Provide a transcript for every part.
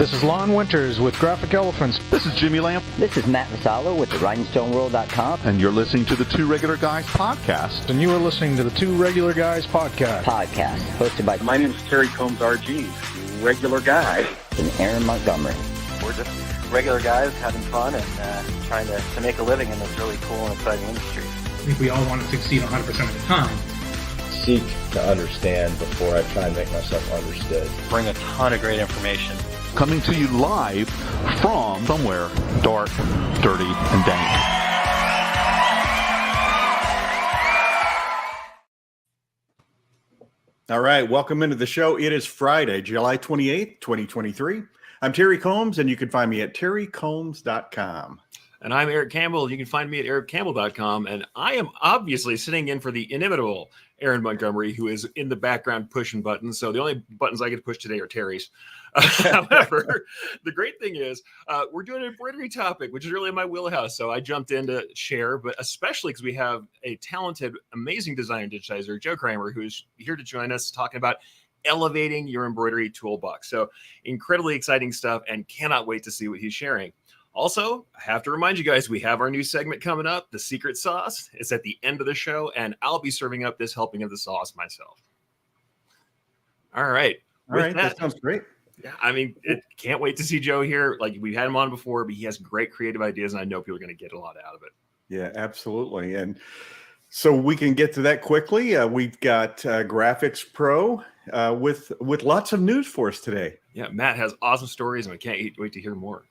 This is Lon Winters with Graphic Elephants. This is Jimmy Lamp. This is Matt Vassallo with the RhinstoneWorld.com. And you're listening to the Two Regular Guys podcast. And you are listening to the Two Regular Guys podcast. Hosted by... My name is Terry Combs, RG, regular guy. And Aaron Montgomery. We're just regular guys having fun and trying to make a living in this really cool and exciting industry. I think we all want to succeed 100% of the time. Seek to understand before I try and make myself understood. Bring a ton of great information. Coming to you live from somewhere dark, dirty, and dank. All right, welcome into the show. It is Friday, July 28th, 2023. I'm Terry Combs, and you can find me at terrycombs.com. And I'm Eric Campbell. You can find me at ericcampbell.com. And I am obviously sitting in for the inimitable Aaron Montgomery, who is in the background pushing buttons. So the only buttons I get to push today are Terry's. However, the great thing is we're doing an embroidery topic, which is really in my wheelhouse. So I jumped in to share, but especially because we have a talented, amazing designer digitizer, Joe Kramer, who's here to join us talking about elevating your embroidery toolbox. So incredibly exciting stuff and cannot wait to see what he's sharing. Also, I have to remind you guys, we have our new segment coming up, The Secret Sauce. It's at the end of the show, and I'll be serving up this helping of the sauce myself. All right. All right, that sounds great. Yeah, I mean, can't wait to see Joe here. Like, we've had him on before, but he has great creative ideas, and I know people are going to get a lot out of it. Yeah, absolutely. And so we can get to that quickly. We've got Graphics Pro with lots of news for us today. Yeah, Matt has awesome stories, and we can't wait to hear more.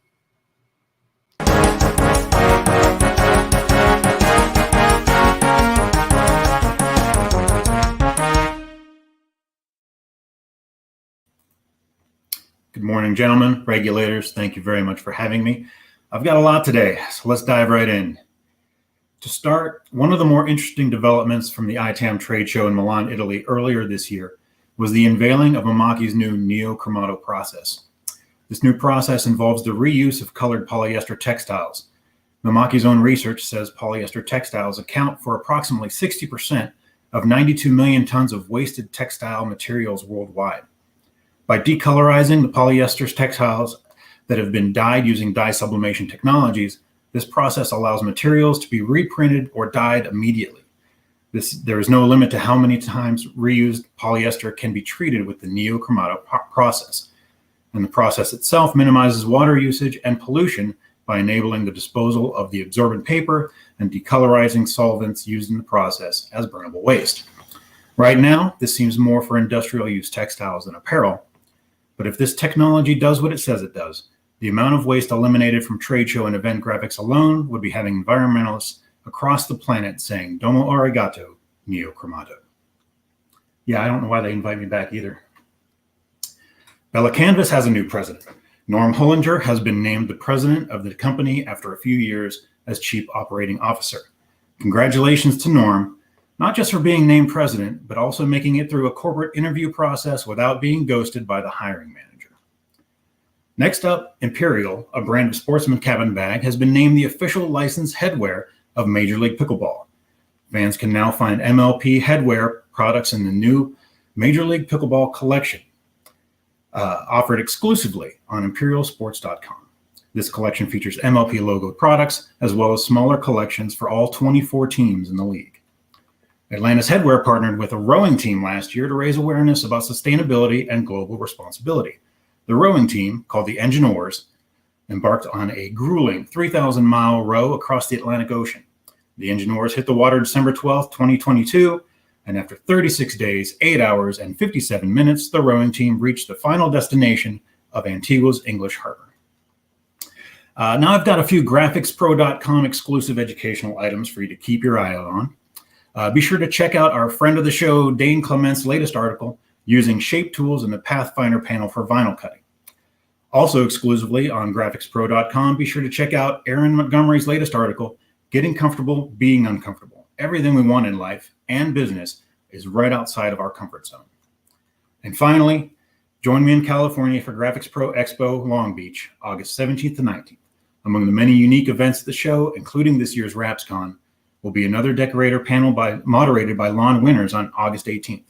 Good morning, gentlemen, regulators. Thank you very much for having me. I've got a lot today, so let's dive right in. To start, one of the more interesting developments from the ITAM trade show in Milan, Italy earlier this year was the unveiling of Mamaki's new Neo-Chromato process. This new process involves the reuse of colored polyester textiles. Mamaki's own research says polyester textiles account for approximately 60% of 92 million tons of wasted textile materials worldwide. By decolorizing the polyester textiles that have been dyed using dye sublimation technologies, this process allows materials to be reprinted or dyed immediately. There is no limit to how many times reused polyester can be treated with the Neo-Chromato process. And the process itself minimizes water usage and pollution by enabling the disposal of the absorbent paper and decolorizing solvents used in the process as burnable waste. Right now, this seems more for industrial use textiles than apparel. But if this technology does what it says it does, the amount of waste eliminated from trade show and event graphics alone would be having environmentalists across the planet saying, "Domo arigato, Neo-Chromato." Yeah, I don't know why they invite me back either. Bella Canvas has a new president. Norm Hollinger has been named the president of the company after a few years as chief operating officer. Congratulations to Norm, not just for being named president, but also making it through a corporate interview process without being ghosted by the hiring manager. Next up, Imperial, a brand of sportsman cabin bag, has been named the official licensed headwear of Major League Pickleball. Fans can now find MLP headwear products in the new Major League Pickleball collection, offered exclusively on imperialsports.com. This collection features MLP logoed products, as well as smaller collections for all 24 teams in the league. Atlanta's Headwear partnered with a rowing team last year to raise awareness about sustainability and global responsibility. The rowing team, called the Engineers, embarked on a grueling 3,000-mile row across the Atlantic Ocean. The Engineers hit the water December 12, 2022, and after 36 days, 8 hours, and 57 minutes, the rowing team reached the final destination of Antigua's English Harbor. Now I've got a few GraphicsPro.com exclusive educational items for you to keep your eye out on. Be sure to check out our friend of the show, Dane Clement's latest article, Using Shape Tools in the Pathfinder Panel for Vinyl Cutting. Also exclusively on GraphicsPro.com, be sure to check out Aaron Montgomery's latest article, Getting Comfortable Being Uncomfortable. Everything we want in life and business is right outside of our comfort zone. And finally, join me in California for Graphics Pro Expo Long Beach, August 17th to 19th. Among the many unique events at the show, including this year's RapsCon, will be another decorator panel moderated by Lon Winters on August 18th.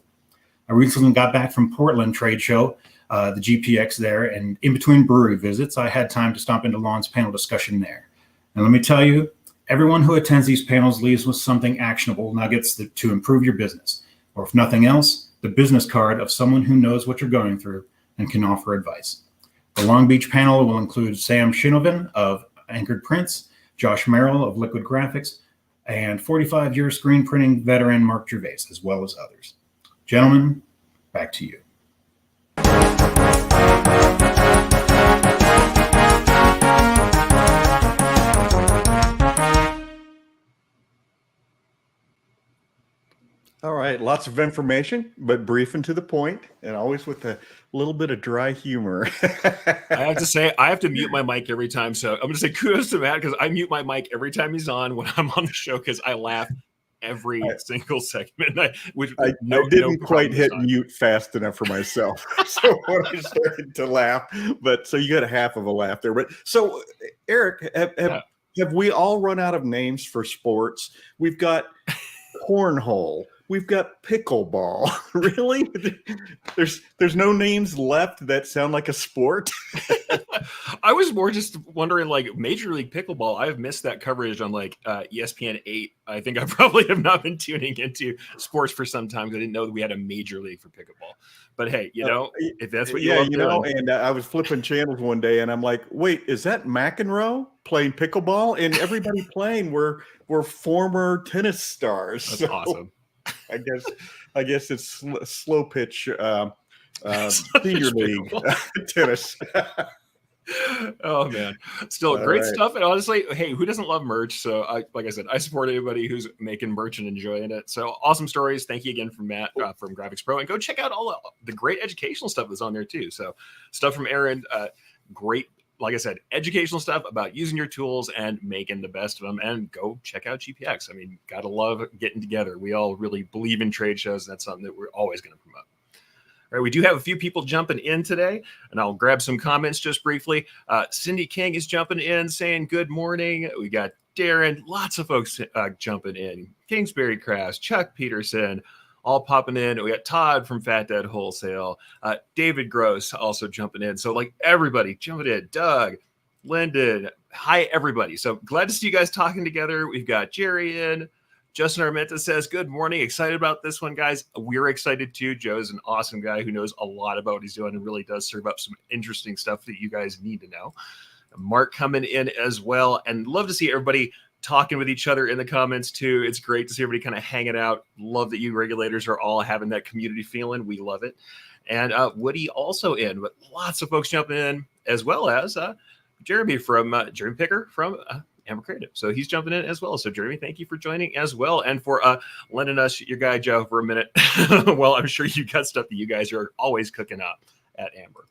I recently got back from Portland trade show the GPX there. And in between brewery visits, I had time to stop into Lon's panel discussion there. And let me tell you, everyone who attends these panels leaves with something actionable, nuggets to improve your business. Or if nothing else, the business card of someone who knows what you're going through and can offer advice. The Long Beach panel will include Sam Shinovin of Anchored Prints, Josh Merrill of Liquid Graphics, and 45-year screen printing veteran Mark Gervais, as well as others. Gentlemen, back to you. All right, lots of information, but brief and to the point, and always with a little bit of dry humor. I have to say, I have to mute my mic every time. So I'm going to say kudos to Matt because I mute my mic every time he's on when I'm on the show because I laugh every single segment. I didn't quite hit mute fast enough for myself. So when I started to laugh, but so you got a half of a laugh there. But so, Eric, have we all run out of names for sports? We've got cornhole. We've got pickleball. Really? There's no names left that sound like a sport. I was more just wondering, like Major League Pickleball. I've missed that coverage on like ESPN 8. I think I probably have not been tuning into sports for some time because I didn't know that we had a major league for pickleball. But hey, if that's what you love doing. And I was flipping channels one day, and I'm like, wait, is that McEnroe playing pickleball? And everybody playing were former tennis stars. That's awesome. I guess it's slow pitch senior league tennis. Oh man, still great stuff. And honestly, hey, who doesn't love merch? So like I said, I support anybody who's making merch and enjoying it. So awesome stories. Thank you again from Matt from Graphics Pro, and go check out all the great educational stuff that's on there too. So stuff from Aaron, great. Like I said, educational stuff about using your tools and making the best of them. And go check out GPX. I mean, gotta love getting together. We all really believe in trade shows. And that's something that we're always going to promote. All right, we do have a few people jumping in today, and I'll grab some comments just briefly. Cindy King is jumping in saying good morning. We got Darren, lots of folks jumping in. Kingsbury Crafts, Chuck Peterson, all popping in. We got Todd from Fat Dad Wholesale, David Gross also jumping in. So like everybody jumping in. Doug, Lyndon, hi everybody. So glad to see you guys talking together. We've got Jerry in. Justin Armenta says, good morning. Excited about this one, guys. We're excited too. Joe's an awesome guy who knows a lot about what he's doing and really does serve up some interesting stuff that you guys need to know. Mark coming in as well. And love to see everybody talking with each other in the comments too. It's great to see everybody kind of hanging out. Love that you regulators are all having that community feeling. We love it. And Woody also in, but lots of folks jumping in, as well as Jeremy Picker from Amber Creative. So he's jumping in as well. So Jeremy, thank you for joining as well. And for lending us your guy, Joe, for a minute. Well, I'm sure you got stuff that you guys are always cooking up at Amber.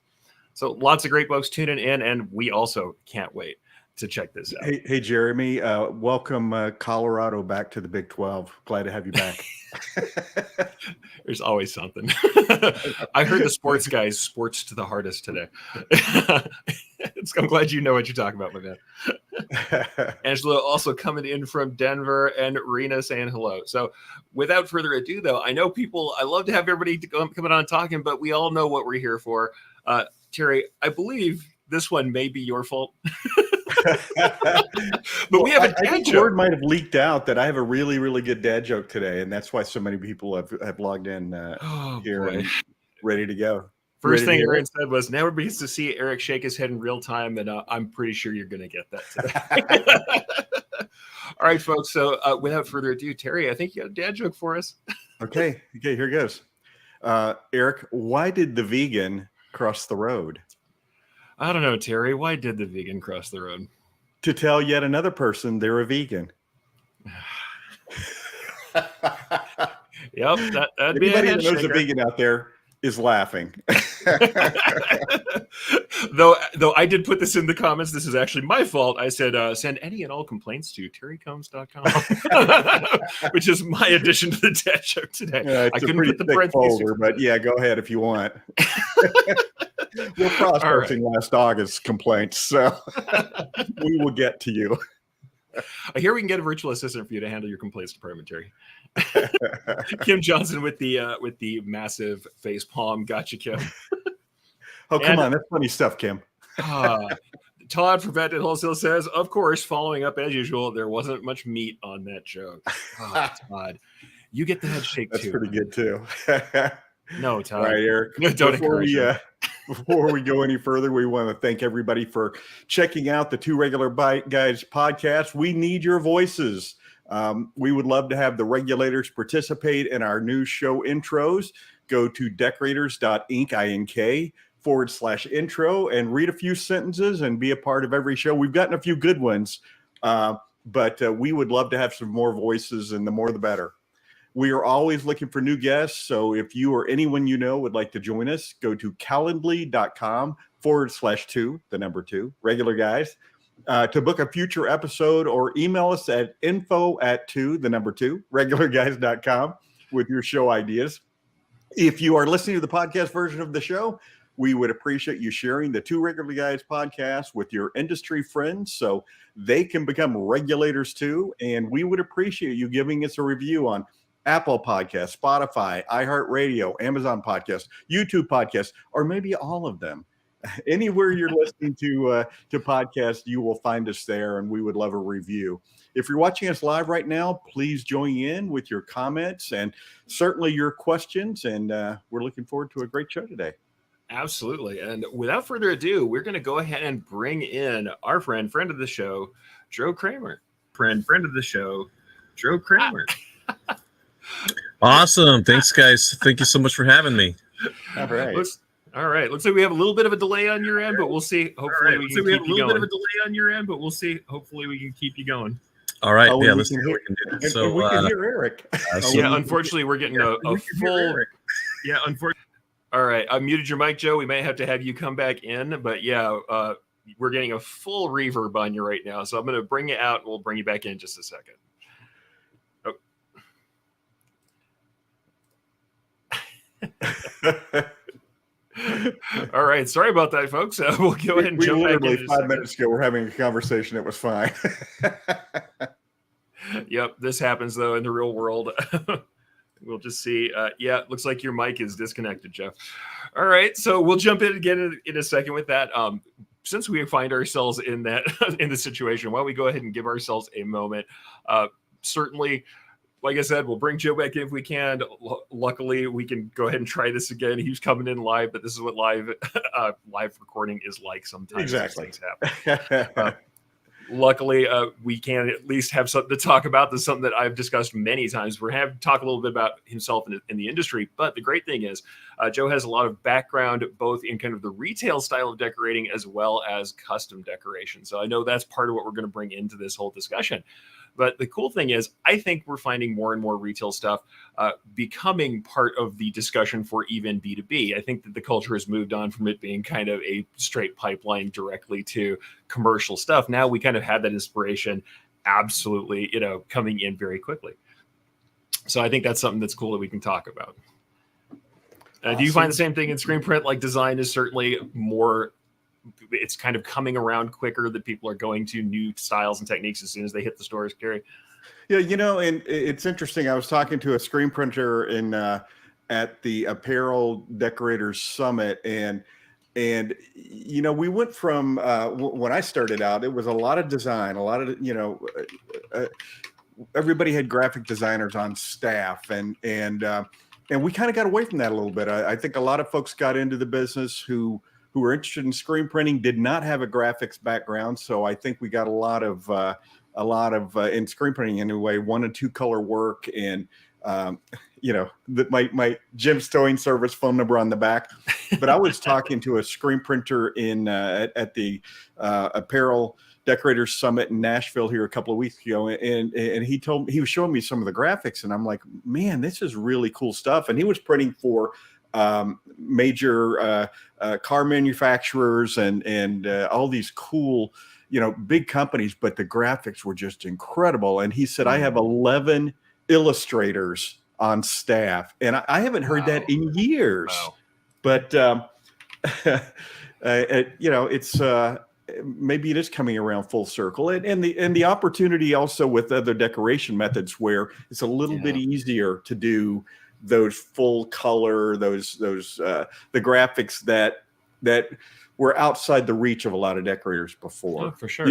So lots of great folks tuning in, and we also can't wait to check this out. Hey Jeremy, welcome Colorado back to the Big 12. Glad to have you back. There's always something. I heard the sports guys sports to the hardest today. I'm glad you know what you're talking about, my man. Angela also coming in from Denver, and Rena saying hello. So without further ado, though, I know I love to have everybody coming on talking, but we all know what we're here for. Terry, I believe this one may be your fault. But we have a dad joke. Word might have leaked out that I have a really, really good dad joke today, and that's why so many people have logged in here and ready to go. First thing Aaron said was, now everybody gets to see Eric shake his head in real time, and I'm pretty sure you're going to get that today. All right, folks. So without further ado, Terry, I think you got a dad joke for us. Okay, here goes. Eric, why did the vegan cross the road? I don't know, Terry. Why did the vegan cross the road? To tell yet another person they're a vegan. Yep. That'd be anybody that knows a vegan out there is laughing. Though I did put this in the comments. This is actually my fault. I said, send any and all complaints to terrycombs.com, which is my addition to the dad joke today. I couldn't put the parentheses, but yeah, go ahead if you want. We're processing last August's complaints, so we will get to you. I hear we can get a virtual assistant for you to handle your complaints department, Terry. Kim Johnson with the massive face palm. Gotcha, Kim. Oh, come on. That's funny stuff, Kim. Todd from Fat Dead Wholesale says, of course, following up as usual, there wasn't much meat on that joke. Oh, Todd, you get the head shake That's too. pretty good too. No, Todd. All right, Eric. Don't encourage him. Before we go any further, we want to thank everybody for checking out the Two Regular Guys podcast. We need your voices. We would love to have the regulators participate in our new show intros. Go to decorators.ink./intro and read a few sentences and be a part of every show. We've gotten a few good ones, but we would love to have some more voices, and the more the better. We are always looking for new guests. So if you or anyone you know would like to join us, go to calendly.com/2 regular guys to book a future episode, or email us at info@2 regularguys.com with your show ideas. If you are listening to the podcast version of the show, we would appreciate you sharing the Two Regular Guys podcast with your industry friends so they can become regulators too. And we would appreciate you giving us a review on Apple Podcasts, Spotify, iHeartRadio, Amazon Podcasts, YouTube Podcasts, or maybe all of them. Anywhere you're listening to podcasts, you will find us there, and we would love a review. If you're watching us live right now, please join in with your comments and certainly your questions, and we're looking forward to a great show today. Absolutely. And without further ado, we're going to go ahead and bring in our friend of the show, Joe Kramer. Friend of the show, Joe Kramer. Awesome. Thanks, guys. Thank you so much for having me. All right. Looks like we have a little bit of a delay on your end, but we'll see. Hopefully we can keep you going. Hopefully we can keep you going. All right. Oh, yeah, let's see what we can do. So we can hear Eric. Yeah, unfortunately, we're getting a full. Yeah, unfortunately. All right, I muted your mic, Joe. We may have to have you come back in, but yeah, we're getting a full reverb on you right now. So I'm going to bring you out, and we'll bring you back in just a second. All right, sorry about that, folks. We'll go ahead and jump back in. 5 minutes ago, we're having a conversation. It was fine. Yep, this happens though in the real world. We'll just see. Yeah, it looks like your mic is disconnected, Jeff. All right, so we'll jump in again in a second with that. Since we find ourselves in that in the situation, why don't we go ahead and give ourselves a moment? Certainly, like I said, we'll bring Joe back in if we can. Luckily, we can go ahead and try this again. He was coming in live, but this is what live recording is like sometimes. Exactly. Luckily, we can at least have something to talk about. This is something that I've discussed many times. We're having to talk a little bit about himself in the industry. But the great thing is Joe has a lot of background both in kind of the retail style of decorating as well as custom decoration. So I know that's part of what we're going to bring into this whole discussion. But the cool thing is, I think we're finding more and more retail stuff becoming part of the discussion for even B2B. I think that the culture has moved on from it being kind of a straight pipeline directly to commercial stuff. Now we kind of have that inspiration absolutely, coming in very quickly. So I think that's something that's cool that we can talk about. Awesome. Do you find the same thing in screen print? Like design is certainly more... It's kind of coming around quicker, that people are going to new styles and techniques as soon as they hit the stores, Gary. Yeah, and it's interesting. I was talking to a screen printer at the Apparel Decorators Summit, and we went from when I started out, it was a lot of design, a lot of everybody had graphic designers on staff, and we kind of got away from that a little bit. I think a lot of folks got into the business who were interested in screen printing, did not have a graphics background. So I think we got a lot of in screen printing anyway, 1 and 2 color work, and that my Jim's Towing Service phone number on the back. But I was talking to a screen printer at the Apparel Decorators Summit in Nashville here a couple of weeks ago, and he was showing me some of the graphics, and I'm like, man, this is really cool stuff. And he was printing for major car manufacturers and all these cool, big companies, but the graphics were just incredible. And he said, I have 11 illustrators on staff, and I haven't heard that in years. Wow. But it's maybe it is coming around full circle, and the opportunity also with other decoration methods where it's a little bit easier to do those full color, those the graphics that that were outside the reach of a lot of decorators before. Oh, for sure.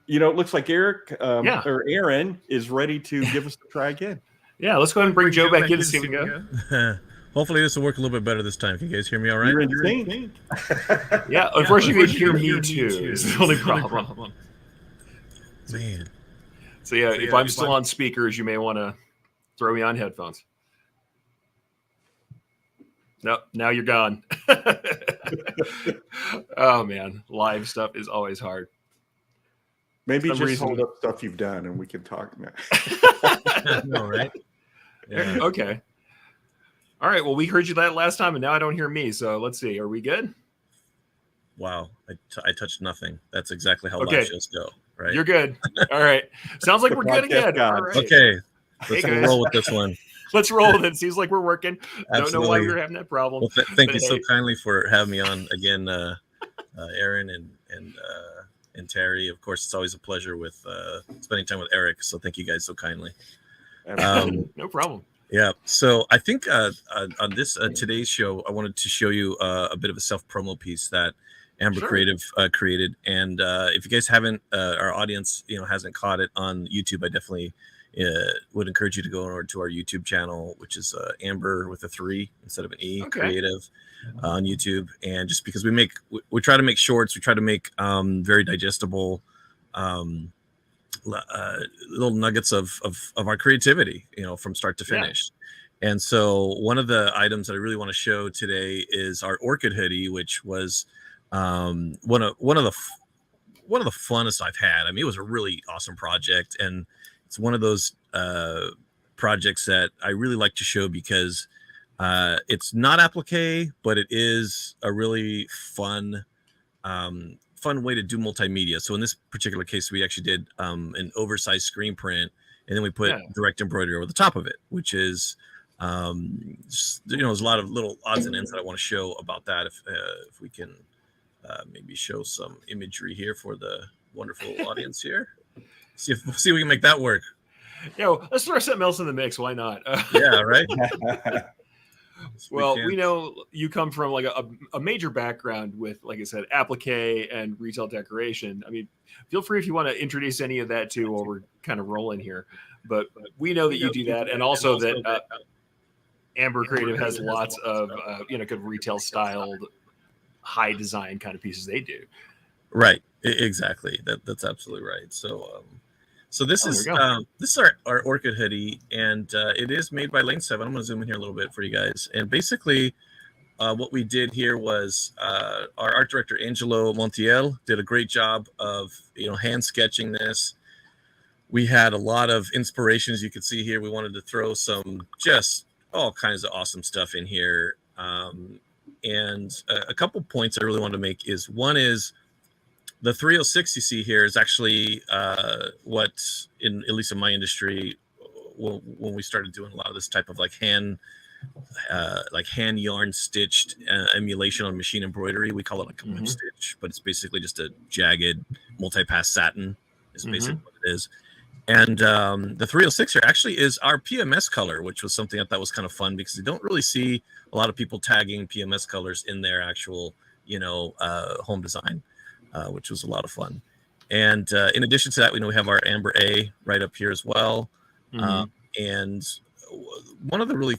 You know, it looks like Eric Yeah. or Aaron is ready to give us a try again. Yeah, let's go ahead and bring Joe back in to see if we can go. Hopefully this will work a little bit better this time. Can you guys hear me all right? You're in sync. Yeah, unfortunately, we hear me too. Is the only problem. Man. So yeah, if I'm still on speakers, you may want to throw me on headphones. Nope, now you're gone. Oh man, live stuff is always hard. Maybe just hold up stuff you've done and we can talk now. No, right? Yeah. Okay. All right. Well, we heard you that last time, and now I don't hear me. So let's see. Are we good? Wow. I touched nothing. That's exactly how Okay. live shows go, right? You're good. All right. Sounds like we're good again. All right. Okay. Let's Hey, roll with this one. Let's roll with it. Seems like we're working. Don't know why Absolutely. you're having that problem. Well, thank but you so hey. kindly for having me on again, Aaron and Terry. Of course, it's always a pleasure with spending time with Eric. So thank you guys so kindly. No problem. Yeah. So I think on this today's show, I wanted to show you a bit of a self-promo piece that Amber Sure. Creative created. And if you guys haven't, our audience, hasn't caught it on YouTube, I definitely would encourage you to go over to our YouTube channel, which is Amber with a 3 instead of an E, Okay. Creative on YouTube. And just because we try to make shorts, we try to make very digestible little nuggets of our creativity, from start to finish. Yeah. And so one of the items that I really want to show today is our orchid hoodie, which was one of the funnest I've had. I mean, it was a really awesome project, and it's one of those projects that I really like to show because it's not applique, but it is a really fun way to do multimedia. So in this particular case, we actually did an oversized screen print, and then we put direct embroidery over the top of it, which is there's a lot of little odds and ends that I want to show about that. If we can maybe show some imagery here for the wonderful audience here. See if we can make that work. Yeah, well, let's throw something else in the mix. Why not? Yeah, right. Well, we know you come from like a major background with, like I said, applique and retail decoration. I mean, feel free if you want to introduce any of that too while we're kind of rolling here. But we know that you do that, and also that Amber Creative has lots of good retail styled, high design kind of pieces they do. Right. Exactly. That's absolutely right. So this is our orchid hoodie, and it is made by Lane 7. I'm going to zoom in here a little bit for you guys. And basically, what we did here was our art director Angelo Montiel did a great job of hand sketching this. We had a lot of inspiration, as you can see here. We wanted to throw some just all kinds of awesome stuff in here. And a couple points I really wanted to make is one is the 306 you see here is actually what, at least in my industry, when we started doing a lot of this type of hand yarn stitched emulation on machine embroidery, we call it a whip stitch, but it's basically just a jagged multi-pass satin is basically what it is. And the 306 here actually is our PMS color, which was something I thought was kind of fun because you don't really see a lot of people tagging PMS colors in their actual home design. Which was a lot of fun. And in addition to that, we have our Amber A right up here as well. And one of the really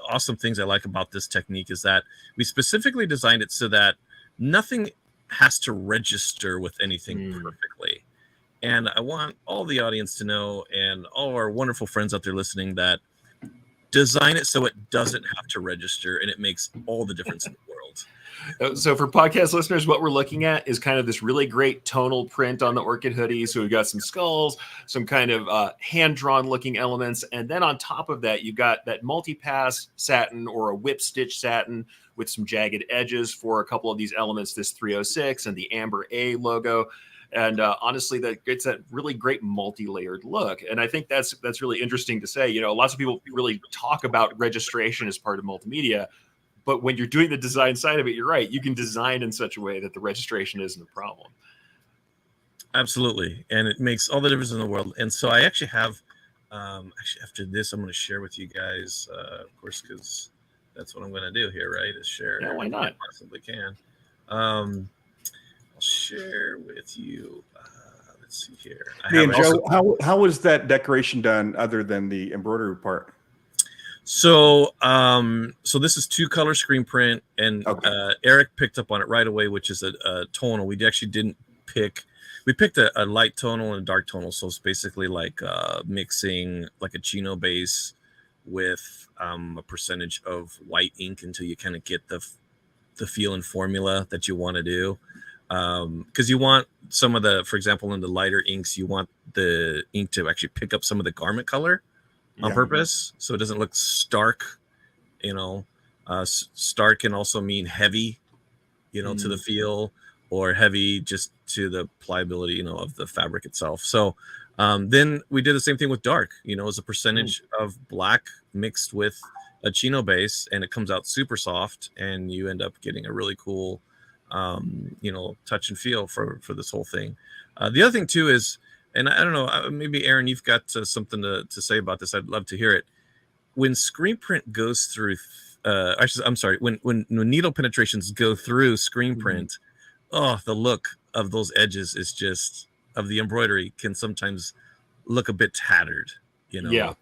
awesome things I like about this technique is that we specifically designed it so that nothing has to register with anything perfectly. And I want all the audience to know, and all our wonderful friends out there listening, that design it so it doesn't have to register, and it makes all the difference in the world. So for podcast listeners, what we're looking at is kind of this really great tonal print on the orchid hoodie. So we've got some skulls, some kind of hand-drawn looking elements. And then on top of that, you got that multi-pass satin or a whip stitch satin with some jagged edges for a couple of these elements, this 306 and the Amber A logo. And honestly, that gets that really great multi-layered look. And I think that's really interesting to say. Lots of people really talk about registration as part of multimedia. But when you're doing the design side of it, you're right. You can design in such a way that the registration isn't a problem. Absolutely. And it makes all the difference in the world. And so I actually have, after this, I'm going to share with you guys, of course, because that's what I'm going to do here, right? Is share. Yeah, why not? I possibly can. I'll share with you. Let's see here. Hey, and Joe, how was that decoration done other than the embroidery part? So this is 2-color screen print, and Eric picked up on it right away, which is a tonal. We actually didn't pick. We picked a light tonal and a dark tonal, so it's basically like mixing like a chino base with a percentage of white ink until you kind of get the feel and formula that you want to do. Because you want some of the, for example, in the lighter inks, you want the ink to actually pick up some of the garment color on purpose, so it doesn't look stark. Stark can also mean heavy, to the feel, or heavy just to the pliability, of the fabric itself. So then we did the same thing with dark, as a percentage of black mixed with a chino base, and it comes out super soft, and you end up getting a really cool touch and feel for this whole thing. The other thing too is, and I don't know, maybe Aaron, you've got something to say about this. I'd love to hear it. When screen print goes through, I'm sorry, when needle penetrations go through screen print, the look of those edges is just, of the embroidery, can sometimes look a bit tattered, Yeah.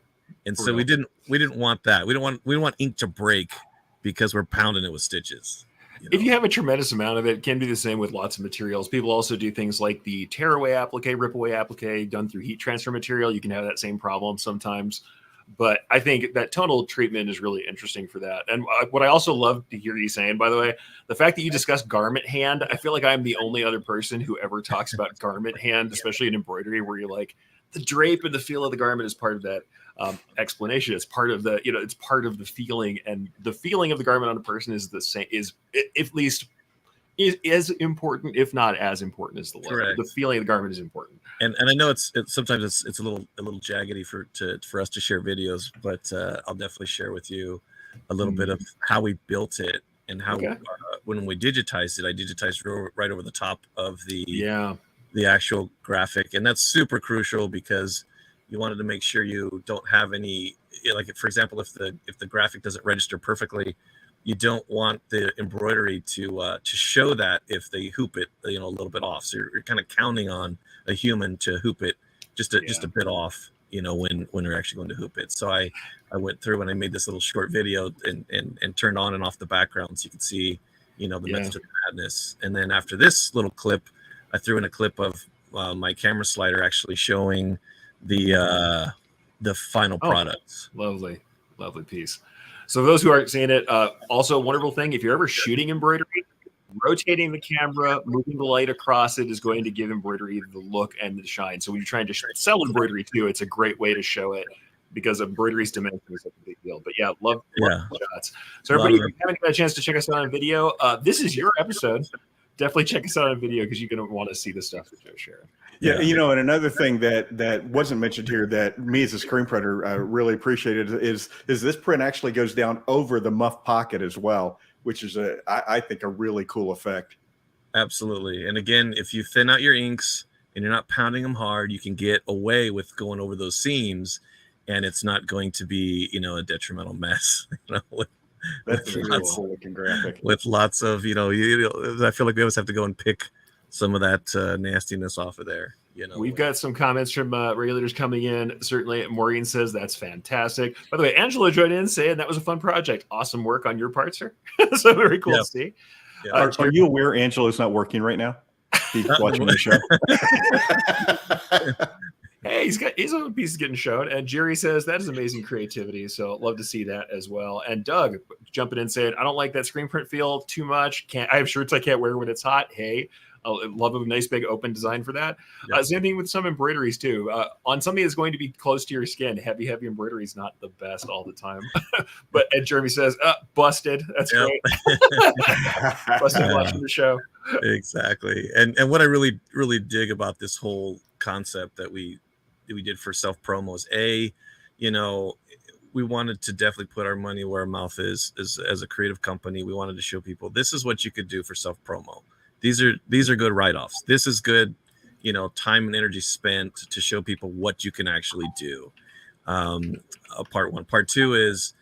And so we didn't want that. We don't want ink to break because we're pounding it with stitches. If you have a tremendous amount of it, it can be the same with lots of materials. People also do things like the tearaway applique, rip away applique done through heat transfer material. You can have that same problem sometimes. But I think that tonal treatment is really interesting for that. And what I also love to hear you saying, by the way, the fact that you discuss garment hand, I feel like I'm the only other person who ever talks about garment hand, especially in embroidery, where you're like, the drape and the feel of the garment is part of that explanation. It's part of the, it's part of the feeling, and the feeling of the garment on a person is the same, is at least is as important, if not as important, as the look. Correct. The feeling of the garment is important. And I know it's sometimes it's a little jaggedy for us to share videos, but I'll definitely share with you a little bit of how we built it and how when we digitized it. I digitized right over the top of the actual graphic, and that's super crucial because you wanted to make sure you don't have any, like, for example, if the graphic doesn't register perfectly, you don't want the embroidery to show that if they hoop it, a little bit off. So you're kind of counting on a human to hoop it just a bit off, when they're actually going to hoop it. So I went through and I made this little short video and turned on and off the background so you could see, the method of madness. And then after this little clip, I threw in a clip of my camera slider actually showing the final product. Lovely piece. So those who aren't seeing it, also a wonderful thing, if you're ever shooting embroidery, rotating the camera, moving the light across it is going to give embroidery the look and the shine. So when you're trying to sell embroidery too, it's a great way to show it, because embroidery's dimension is such a big deal. But love the shots. So everybody, if you haven't got a chance to check us out on video, this is your episode. Definitely check us out on video, because you're going to want to see the stuff that Joe's sharing. Yeah, and another thing that wasn't mentioned here that me as a screen printer really appreciated is this print actually goes down over the muff pocket as well, which is I think a really cool effect. Absolutely. And again, if you thin out your inks and you're not pounding them hard, you can get away with going over those seams, and it's not going to be, a detrimental mess. That's a really cool looking graphic. With lots of, I feel like we always have to go and pick some of that nastiness off of there. We've got some comments from regulators coming in. Certainly, Maureen says that's fantastic. By the way, Angela joined in saying that was a fun project. Awesome work on your part, sir. So very cool to see. Yeah. Are you aware Angela's not working right now? He's watching the show. Hey, his own piece is getting shown. And Jerry says that is amazing creativity. So love to see that as well. And Doug jumping in saying, I don't like that screen print feel too much. I have shirts I can't wear when it's hot. Hey, I love a nice big open design for that. Same thing with some embroideries too. On something that's going to be close to your skin, heavy embroidery is not the best all the time. But Ed Jeremy says, busted. That's great. Busted watching the show. Exactly. And what I really, really dig about this whole concept that we did for self promo is we wanted to definitely put our money where our mouth is as a creative company. We wanted to show people this is what you could do for self promo. These are good write-offs. This is good, time and energy spent to show people what you can actually do. Part one. Part two is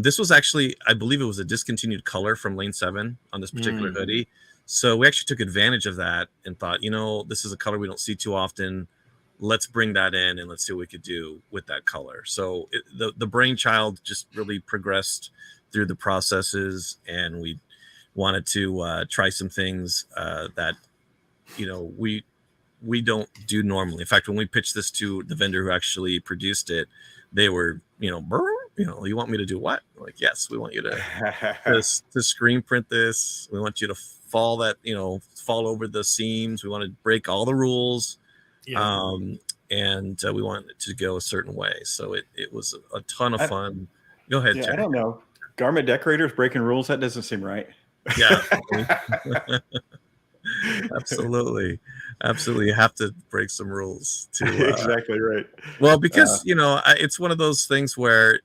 this was actually, I believe it was a discontinued color from Lane 7 on this particular hoodie. So we actually took advantage of that and thought, this is a color we don't see too often. Let's bring that in and let's see what we could do with that color. So the brainchild just really progressed through the processes, and we wanted to try some things that we don't do normally. In fact, when we pitched this to the vendor who actually produced it, they were, you want me to do what? Like, yes, we want you to screen print this. We want you to fall over the seams. We want to break all the rules. Yeah. And we want it to go a certain way. So it was a ton of fun. Go ahead, Jerry. I don't know. Garment decorators breaking rules, that doesn't seem right. Yeah. Absolutely. You have to break some rules to exactly right. Well, because it's one of those things where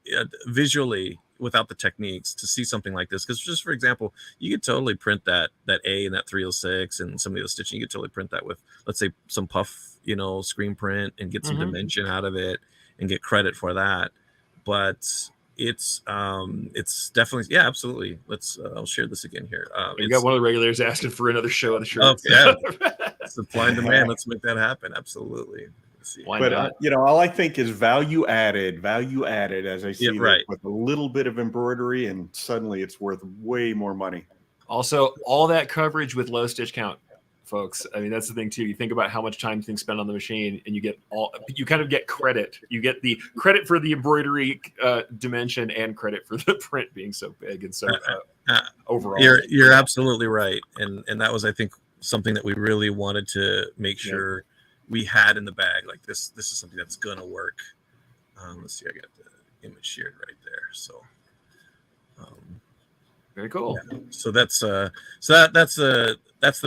visually, without the techniques, to see something like this, because just for example, you could totally print that A and that 306 and some of the stitching. You could totally print that with, let's say, some puff screen print and get some dimension out of it and get credit for that. But it's definitely, absolutely. I'll share this again here. You got one of the regulars asking for another show of the shirt. Oh, yeah. Supply and demand. Let's make that happen. Absolutely. But all I think is value added as I see it, with a little bit of embroidery, and suddenly it's worth way more money. Also, all that coverage with low stitch count, folks. I mean, that's the thing too. You think about how much time things spend on the machine, and you kind of get credit. You get the credit for the embroidery dimension and credit for the print being so big and so overall. You're absolutely right, and that was, I think, something that we really wanted to make sure we had in the bag. Like this is something that's gonna work. Let's see, I got the image shared right there. So very cool. Yeah. So that's the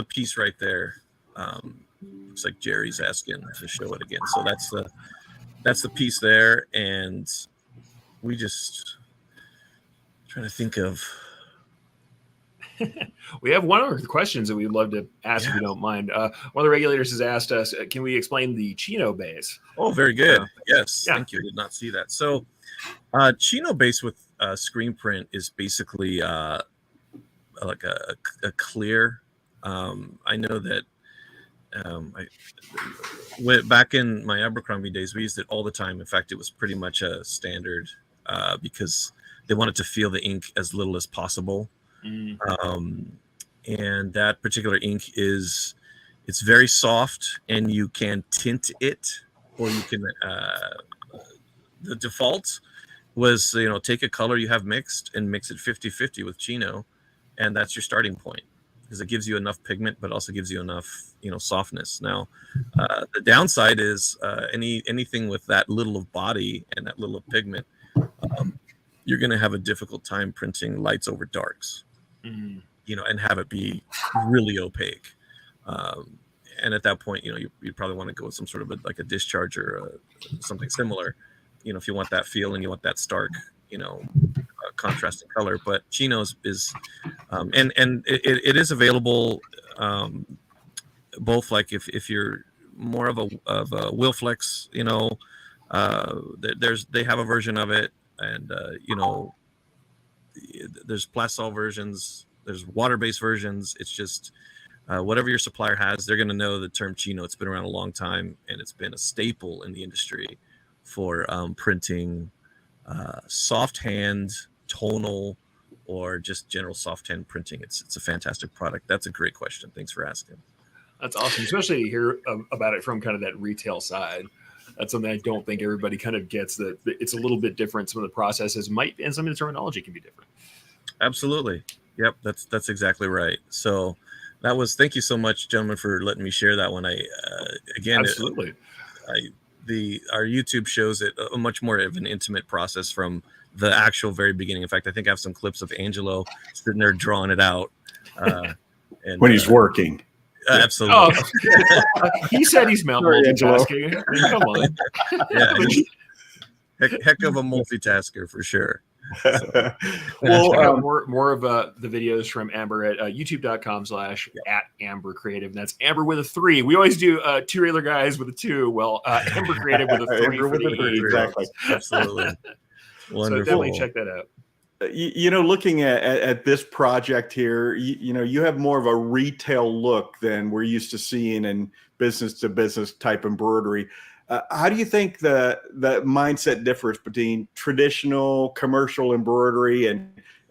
piece right there. Looks like Jerry's asking to show it again. So that's the piece there, and we just trying to think of. We have one of the questions that we'd love to ask if you don't mind. One of the regulators has asked us, can we explain the Chino base? Oh, very good. Yes, thank you. I did not see that. So Chino base with screen print is basically like a clear. I know that back in my Abercrombie days, we used it all the time. In fact, it was pretty much a standard because they wanted to feel the ink as little as possible. And that particular ink it's very soft, and you can tint it, or you can the default was take a color you have mixed and mix it 50-50 with Chino, and that's your starting point, because it gives you enough pigment but also gives you enough softness. Now the downside is anything with that little of body and that little of pigment, you're going to have a difficult time printing lights over darks. And have it be really opaque. And at that point, you probably want to go with some sort of like a discharge or something similar, if you want that feel and you want that stark, contrasting color. But Chino's is, and it is available, both like if you're more of a Wilflex, they have a version of it, and there's Plasol versions, there's water-based versions. It's just whatever your supplier has, they're going to know the term Chino. It's been around a long time, and it's been a staple in the industry for printing soft hand, tonal, or just general soft hand printing. It's a fantastic product. That's a great question. Thanks for asking. That's awesome, especially to hear about it from kind of that retail side. That's something I don't think everybody kind of gets, that it's a little bit different. Some of the processes might, and some of the terminology can be different. Absolutely. Yep. That's exactly right. So thank you so much, gentlemen, for letting me share that one. Absolutely. Our YouTube shows it a much more of an intimate process from the actual very beginning. In fact, I think I have some clips of Angelo sitting there drawing it out. And when he's working. Absolutely. Oh, he said he's multitasking. Come on. Yeah, heck of a multitasker for sure. So. Well, more of the videos from Amber at youtube.com/@Amber Creative. And that's Amber with a 3. We always do 2 regular guys with a 2. Well, Amber Creative with a 3. Amber with a 3, exactly. Absolutely. Wonderful. So definitely check that out. looking at this project here, you have more of a retail look than we're used to seeing in business to business type embroidery. How do you think the mindset differs between traditional commercial embroidery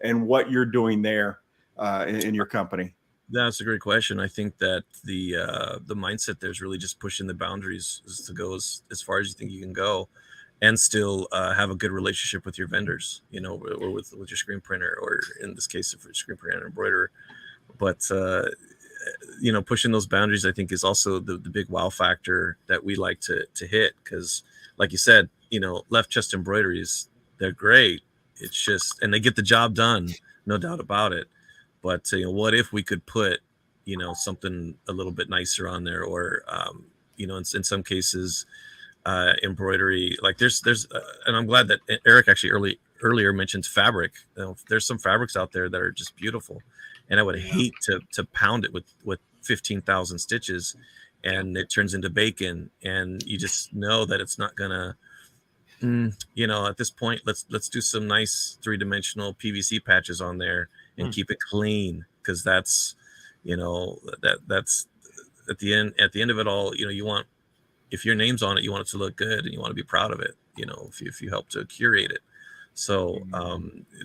and what you're doing there in your company? That's a great question. I think that the mindset there is really just pushing the boundaries to go as far as you think you can go, and still have a good relationship with your vendors, or with your screen printer, or in this case, if it's screen printer and embroiderer. But pushing those boundaries, I think, is also the big wow factor that we like to hit, because, like you said, left chest embroideries, they're great. It's just, and they get the job done, no doubt about it. But what if we could put, something a little bit nicer on there, or in some cases, embroidery, like there's and I'm glad that Eric actually earlier mentioned fabric. There's some fabrics out there that are just beautiful, and I would hate to pound it with 15,000 stitches, and it turns into bacon, and you just know that it's not gonna. At this point, let's do some nice 3-dimensional PVC patches on there and keep it clean, because that's that's at the end of it all. You want, if your name's on it, you want it to look good, and you want to be proud of it. If you help to curate it. So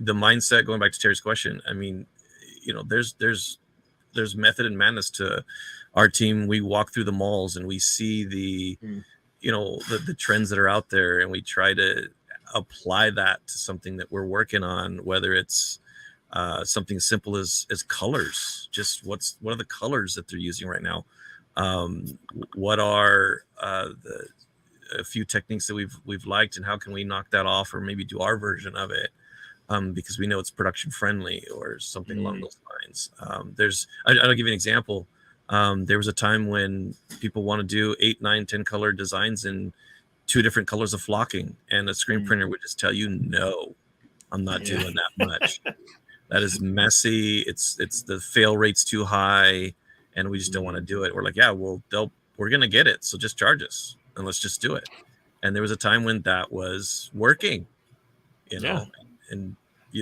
the mindset, going back to Terry's question, I mean, there's method and madness to our team. We walk through the malls and we see the the trends that are out there, and we try to apply that to something that we're working on, whether it's something simple as colors. Just what are the colors that they're using right now? What are a few techniques that we've liked, and how can we knock that off, or maybe do our version of it, because we know it's production friendly, or something along those lines. I'll give you an example. There was a time when people want to do 8, 9, 10 color designs in 2 different colors of flocking, and a screen printer would just tell you, no, I'm not doing that much. That is messy. It's the fail rate's too high, and we just don't want to do it. We're like, yeah, well, we're gonna get it, so just charge us and let's just do it. And there was a time when that was working, and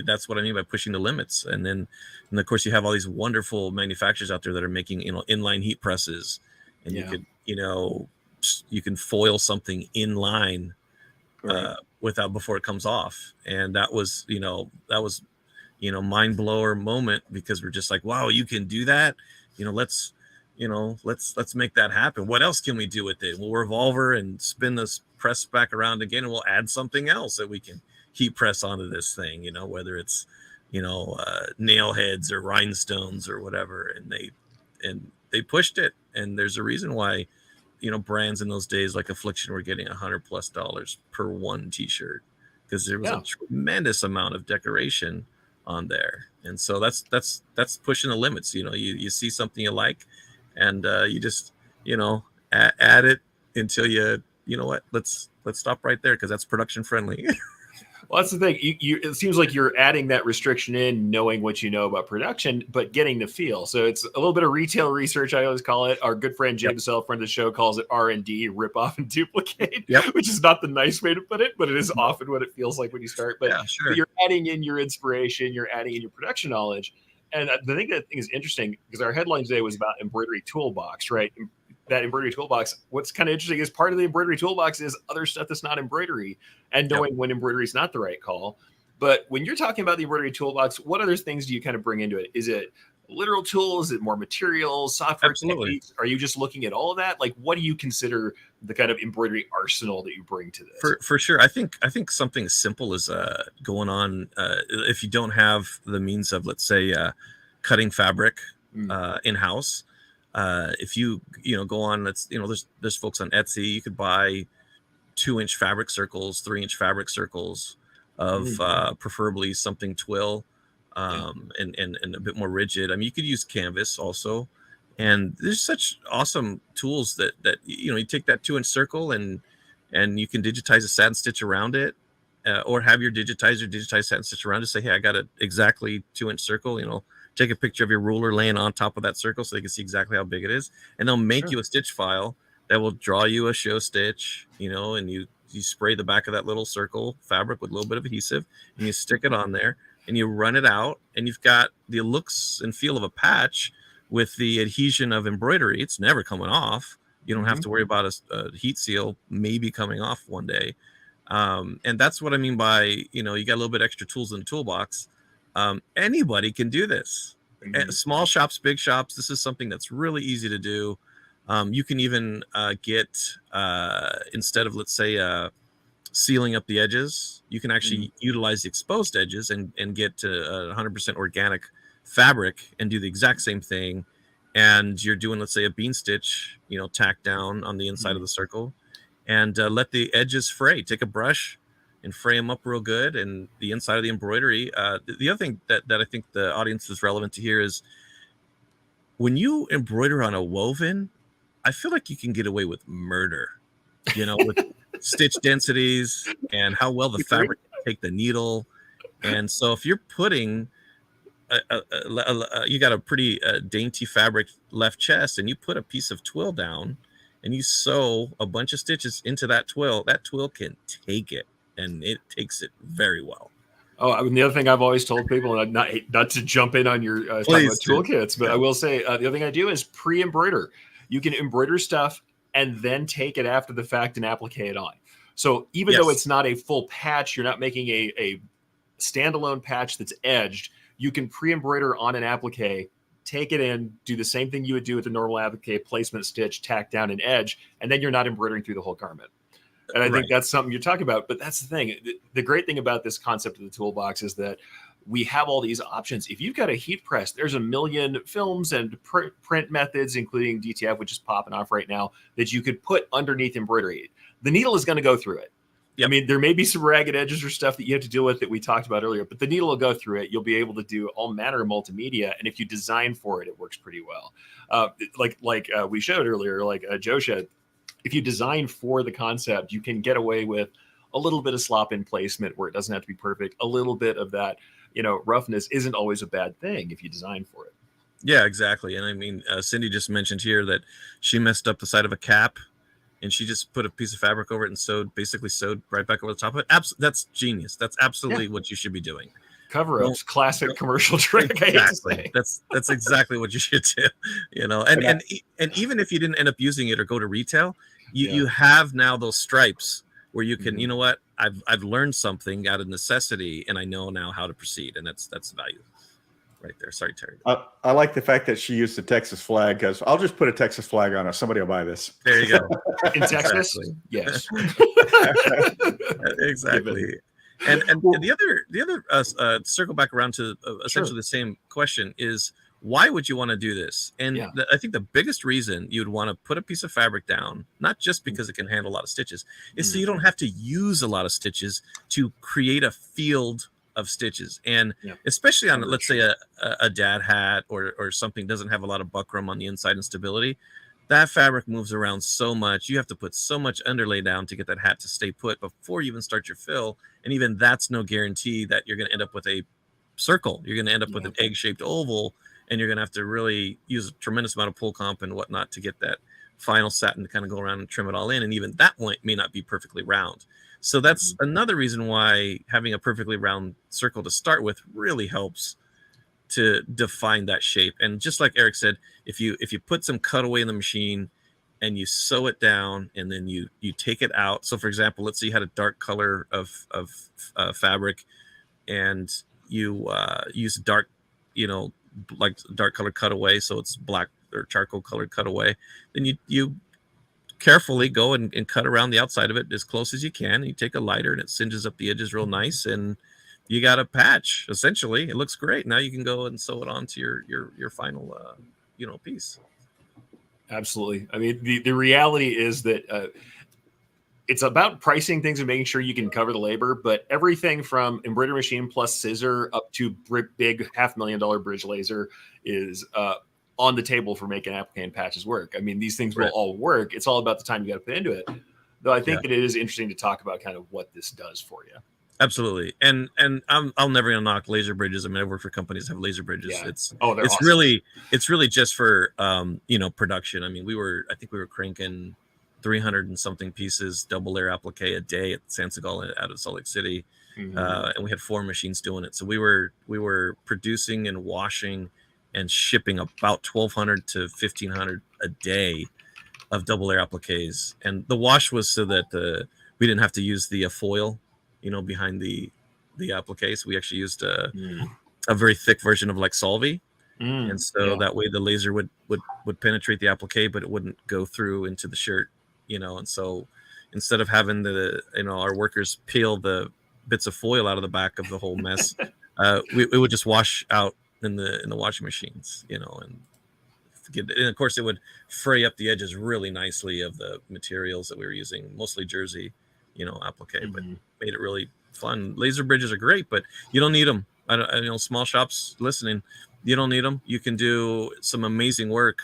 that's what I mean by pushing the limits. And of course you have all these wonderful manufacturers out there that are making inline heat presses, and you could you can foil something inline before it comes off. And that was mind blower moment, because we're just like, wow, you can do that. Let's make that happen. What else can we do with it? We'll revolver and spin this press back around again, and we'll add something else that we can heat press onto this thing, whether it's nail heads or rhinestones or whatever. And they pushed it, and there's a reason why brands in those days like Affliction were getting $100+ per one t-shirt, because there was a tremendous amount of decoration on there. And so that's pushing the limits. You see something you like, and you just add it until let's stop right there, because that's production friendly. Well, that's the thing. It seems like you're adding that restriction in, knowing what you know about production, but getting the feel. So it's a little bit of retail research, I always call it. Our good friend James Sell, friend of the show, calls it R&D, rip off and duplicate, which is not the nice way to put it, but it is often what it feels like when you start. But, but you're adding in your inspiration, you're adding in your production knowledge. And the thing that I think is interesting, because our headline today was about Embroidery Toolbox, right? That Embroidery Toolbox, what's kind of interesting is part of the Embroidery Toolbox is other stuff that's not embroidery, and knowing when embroidery is not the right call. But when you're talking about the Embroidery Toolbox, what other things do you kind of bring into it? Is it literal tools? Is it more materials, software techniques? Are you just looking at all of that? Like, what do you consider the kind of embroidery arsenal that you bring to this? For sure. I think something as simple as going on, if you don't have the means of, let's say, cutting fabric in-house. If you go on, there's folks on Etsy. You could buy 2-inch fabric circles, 3-inch fabric circles of preferably something twill, and a bit more rigid. I mean, you could use canvas also, and there's such awesome tools that you take that 2-inch circle and you can digitize a satin stitch around it, or have your digitize satin stitch around it. Say, hey, I got an exactly 2-inch circle. Take a picture of your ruler laying on top of that circle so they can see exactly how big it is. And they'll make you a stitch file that will draw you a show stitch, and you spray the back of that little circle fabric with a little bit of adhesive, and you stick it on there. and you run it out, and you've got the looks and feel of a patch with the adhesion of embroidery. It's never coming off. You don't have to worry about a heat seal maybe coming off one day. And that's what I mean by, you got a little bit extra tools in the toolbox. Anybody can do this. Small shops, big shops. This is something that's really easy to do. You can even get, instead of, let's say, sealing up the edges, you can actually utilize the exposed edges and get to 100% organic fabric and do the exact same thing. And you're doing, let's say, a bean stitch, tack down on the inside of the circle, and let the edges fray. Take a brush and fray them up real good. And the inside of the embroidery. The other thing that I think the audience is relevant to hear is when you embroider on a woven, I feel like you can get away with murder, with stitch densities and how well the fabric can take the needle. And so if you're putting you got a pretty dainty fabric left chest, and you put a piece of twill down and you sew a bunch of stitches into that twill can take it, and it takes it very well. Oh, I mean, the other thing I've always told people, not to jump in on your talking about toolkits, but I will say the other thing I do is pre-embroider. You can embroider stuff and then take it after the fact and applique it on. So even though it's not a full patch, you're not making a standalone patch that's edged. You can pre-embroider on an applique, take it in, do the same thing you would do with a normal applique, placement stitch, tack down and edge, and then you're not embroidering through the whole garment. And I think that's something you're talking about. But that's the thing. The great thing about this concept of the toolbox is that we have all these options. If you've got a heat press, there's a million films and print methods, including DTF, which is popping off right now, that you could put underneath embroidery. The needle is going to go through it. I mean, there may be some ragged edges or stuff that you have to deal with that we talked about earlier, but the needle will go through it. You'll be able to do all manner of multimedia. And if you design for it, it works pretty well. Like we showed earlier, like Joe showed, if you design for the concept, you can get away with a little bit of slop in placement where it doesn't have to be perfect. A little bit of that, roughness isn't always a bad thing if you design for it. Yeah, exactly. And I mean, Cindy just mentioned here that she messed up the side of a cap, and she just put a piece of fabric over it and sewed right back over the top of it. That's genius. That's absolutely what you should be doing. Cover-ups, classic commercial trick. Exactly. That's exactly what you should do. And even if you didn't end up using it or go to retail, you have now those stripes where you can, you know what, I've learned something out of necessity, and I know now how to proceed, and that's the value right there. Sorry, Terry. I like the fact that she used the Texas flag, because I'll just put a Texas flag on it. Somebody will buy this. There you go. In Texas? Yes. Exactly. And the other circle back around to essentially the same question is, why would you want to do this? And I think the biggest reason you'd want to put a piece of fabric down, not just because it can handle a lot of stitches, is so you don't have to use a lot of stitches to create a field of stitches. And especially on, let's say, a dad hat or something doesn't have a lot of buckram on the inside and stability, that fabric moves around so much. You have to put so much underlay down to get that hat to stay put before you even start your fill. And even that's no guarantee that you're going to end up with a circle. You're going to end up with an egg-shaped oval, and you're going to have to really use a tremendous amount of pull comp and whatnot to get that final satin to kind of go around and trim it all in. And even that point may not be perfectly round. So that's another reason why having a perfectly round circle to start with really helps to define that shape. And just like Eric said, if you put some cutaway in the machine and you sew it down and then you take it out. So for example, let's say you had a dark color of fabric and you use dark, like dark color cutaway. So it's black or charcoal colored cutaway. Then you carefully go and cut around the outside of it as close as you can. And you take a lighter and it singes up the edges real nice, and you got a patch. Essentially, it looks great. Now you can go and sew it onto your final piece. Absolutely. I mean, the reality is that it's about pricing things and making sure you can cover the labor, but everything from embroidery machine plus scissor up to big $500,000 bridge laser is on the table for making applique and patches work. I mean, these things will all work. It's all about the time you got to put into it. Though I think that it is interesting to talk about kind of what this does for you. Absolutely. And I'm never gonna knock laser bridges. I mean, I work for companies that have laser bridges. Yeah. It's awesome. really just for production. I mean, I think we were cranking 300 and something pieces double layer applique a day at San Segal out of Salt Lake City. And we had 4 machines doing it. So we were producing and washing and shipping about 1,200 to 1,500 a day of double layer appliques. And the wash was so that we didn't have to use the foil, behind the applique. So we actually used a very thick version of like Solvay. And so that way the laser would penetrate the applique, but it wouldn't go through into the shirt, and so instead of having our workers peel the bits of foil out of the back of the whole mess, we would just wash out in the washing machines, and of course it would fray up the edges really nicely of the materials that we were using, mostly jersey, applique, but made it really fun. Laser bridges are great, but you don't need them. I don't, small shops listening, you don't need them. You can do some amazing work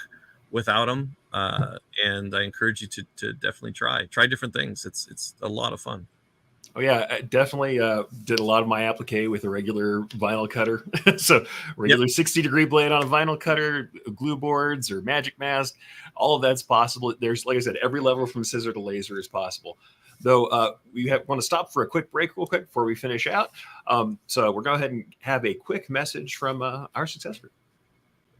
without them. And I encourage you to definitely try different things. It's a lot of fun. Oh yeah, I definitely did a lot of my applique with a regular vinyl cutter. So regular 60-degree blade on a vinyl cutter, glue boards or magic mask, all of that's possible. There's, like I said, every level from scissor to laser is possible. Though we want to stop for a quick break real quick before we finish out. So we're going to go ahead and have a quick message from our success group.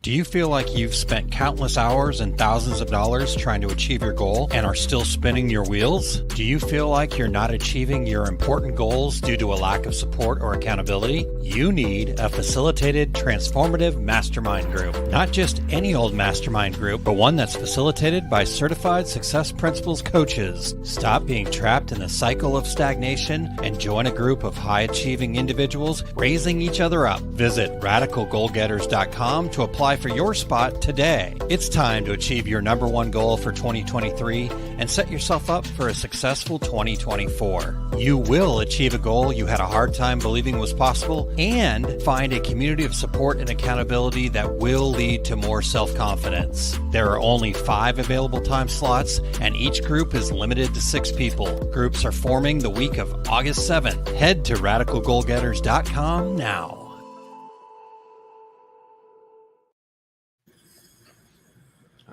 Do you feel like you've spent countless hours and thousands of dollars trying to achieve your goal and are still spinning your wheels? Do you feel like you're not achieving your important goals due to a lack of support or accountability? You need a facilitated, transformative mastermind group. Not just any old mastermind group, but one that's facilitated by certified Success Principles coaches. Stop being trapped in the cycle of stagnation and join a group of high-achieving individuals raising each other up. Visit radicalgoalgetters.com to apply for your spot today. It's time to achieve your number one goal for 2023 and set yourself up for a successful 2024. You will achieve a goal you had a hard time believing was possible and find a community of support and accountability that will lead to more self-confidence. There are only 5 available time slots and each group is limited to 6 people. Groups are forming the week of August 7th. Head to radicalgoalgetters.com now.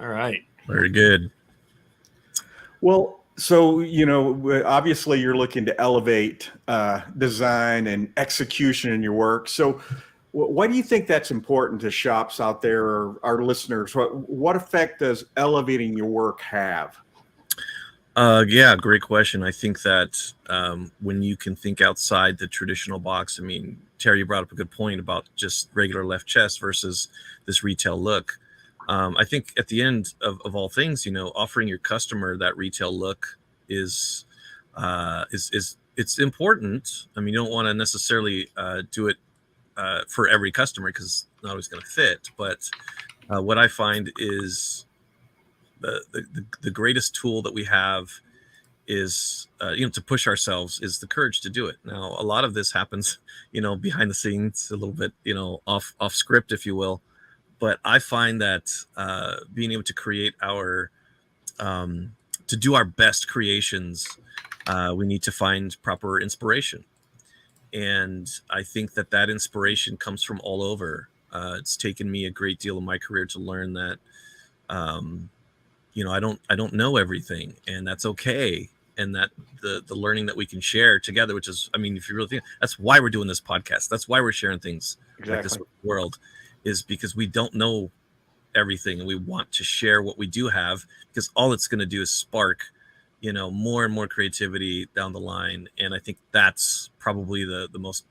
All right. Very good. Well, so, obviously you're looking to elevate design and execution in your work. So why do you think that's important to shops out there or our listeners? What effect does elevating your work have? Yeah, great question. I think that when you can think outside the traditional box, Terry, you brought up a good point about just regular left chest versus this retail look. I think at the end of all things, offering your customer that retail look is it's important. You don't want to necessarily do it for every customer because it's not always going to fit. But what I find is the greatest tool that we have is to push ourselves is the courage to do it. Now, a lot of this happens, behind the scenes, a little bit, off script, if you will. But I find that being able to create to do our best creations, we need to find proper inspiration. And I think that inspiration comes from all over. It's taken me a great deal of my career to learn that, I don't know everything, and that's okay. And that the learning that we can share together, which is, if you really think, that's why we're doing this podcast. That's why we're sharing things like this with the world. Is because we don't know everything and we want to share what we do have, because all it's going to do is spark, more and more creativity down the line. And I think that's probably the most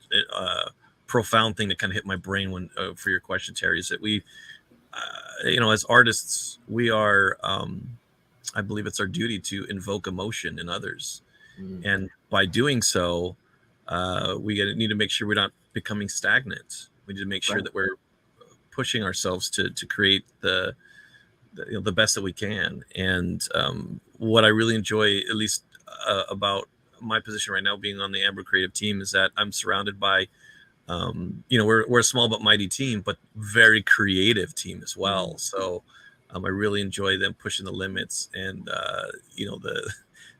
profound thing that kind of hit my brain when for your question, Terry, is that we, as artists, we are, I believe it's our duty to invoke emotion in others. And by doing so, we need to make sure we're not becoming stagnant. We need to make sure that we're pushing ourselves to create the best that we can. And what I really enjoy, at least about my position right now, being on the Amber creative team, is that I'm surrounded by, we're a small but mighty team, but very creative team as well. So I really enjoy them pushing the limits, and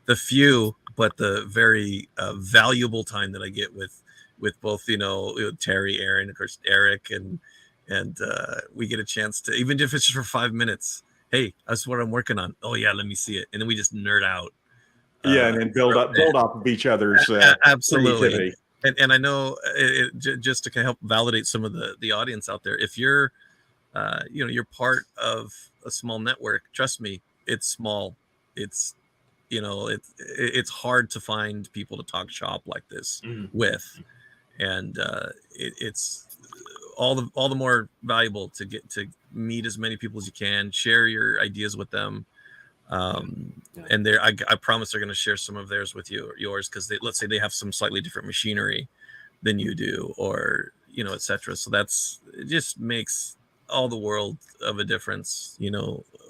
the few but the very valuable time that I get with both Terry, Aaron, of course Eric, and we get a chance to, even if it's just for 5 minutes, hey, that's what I'm working on. Oh yeah, let me see it. And then we just nerd out. And then build off of each other's absolutely. creativity. And I know just to kind of help validate some of the audience out there, if you're you're part of a small network, trust me, it's small. It's it's hard to find people to talk shop like this with, and it's all the more valuable to get to meet as many people as you can, share your ideas with them. And I promise they're going to share some of theirs with you or yours, because let's say they have some slightly different machinery than you do, or etc. So it just makes all the world of a difference,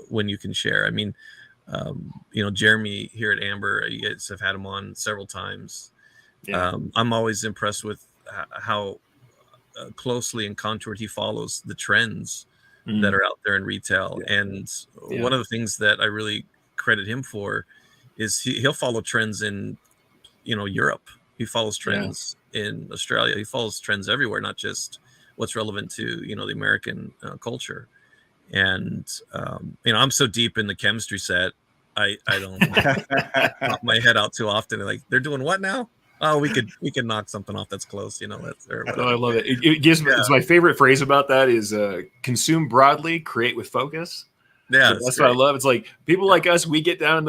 when you can share. I mean, Jeremy here at Amber, you guys have had him on several times. I'm always impressed with how closely and contoured he follows the trends that are out there in retail. And one of the things that I really credit him for is he'll follow trends in Europe. He follows trends in Australia. He follows trends everywhere, not just what's relevant to the American culture. And I'm so deep in the chemistry set, I don't pop my head out too often. Like, they're doing what now? Oh, we could knock something off that's close. That's I love it. It gives me, it's my favorite phrase about that is consume broadly, create with focus. Yeah, that's what I love. It's like people like us, we get down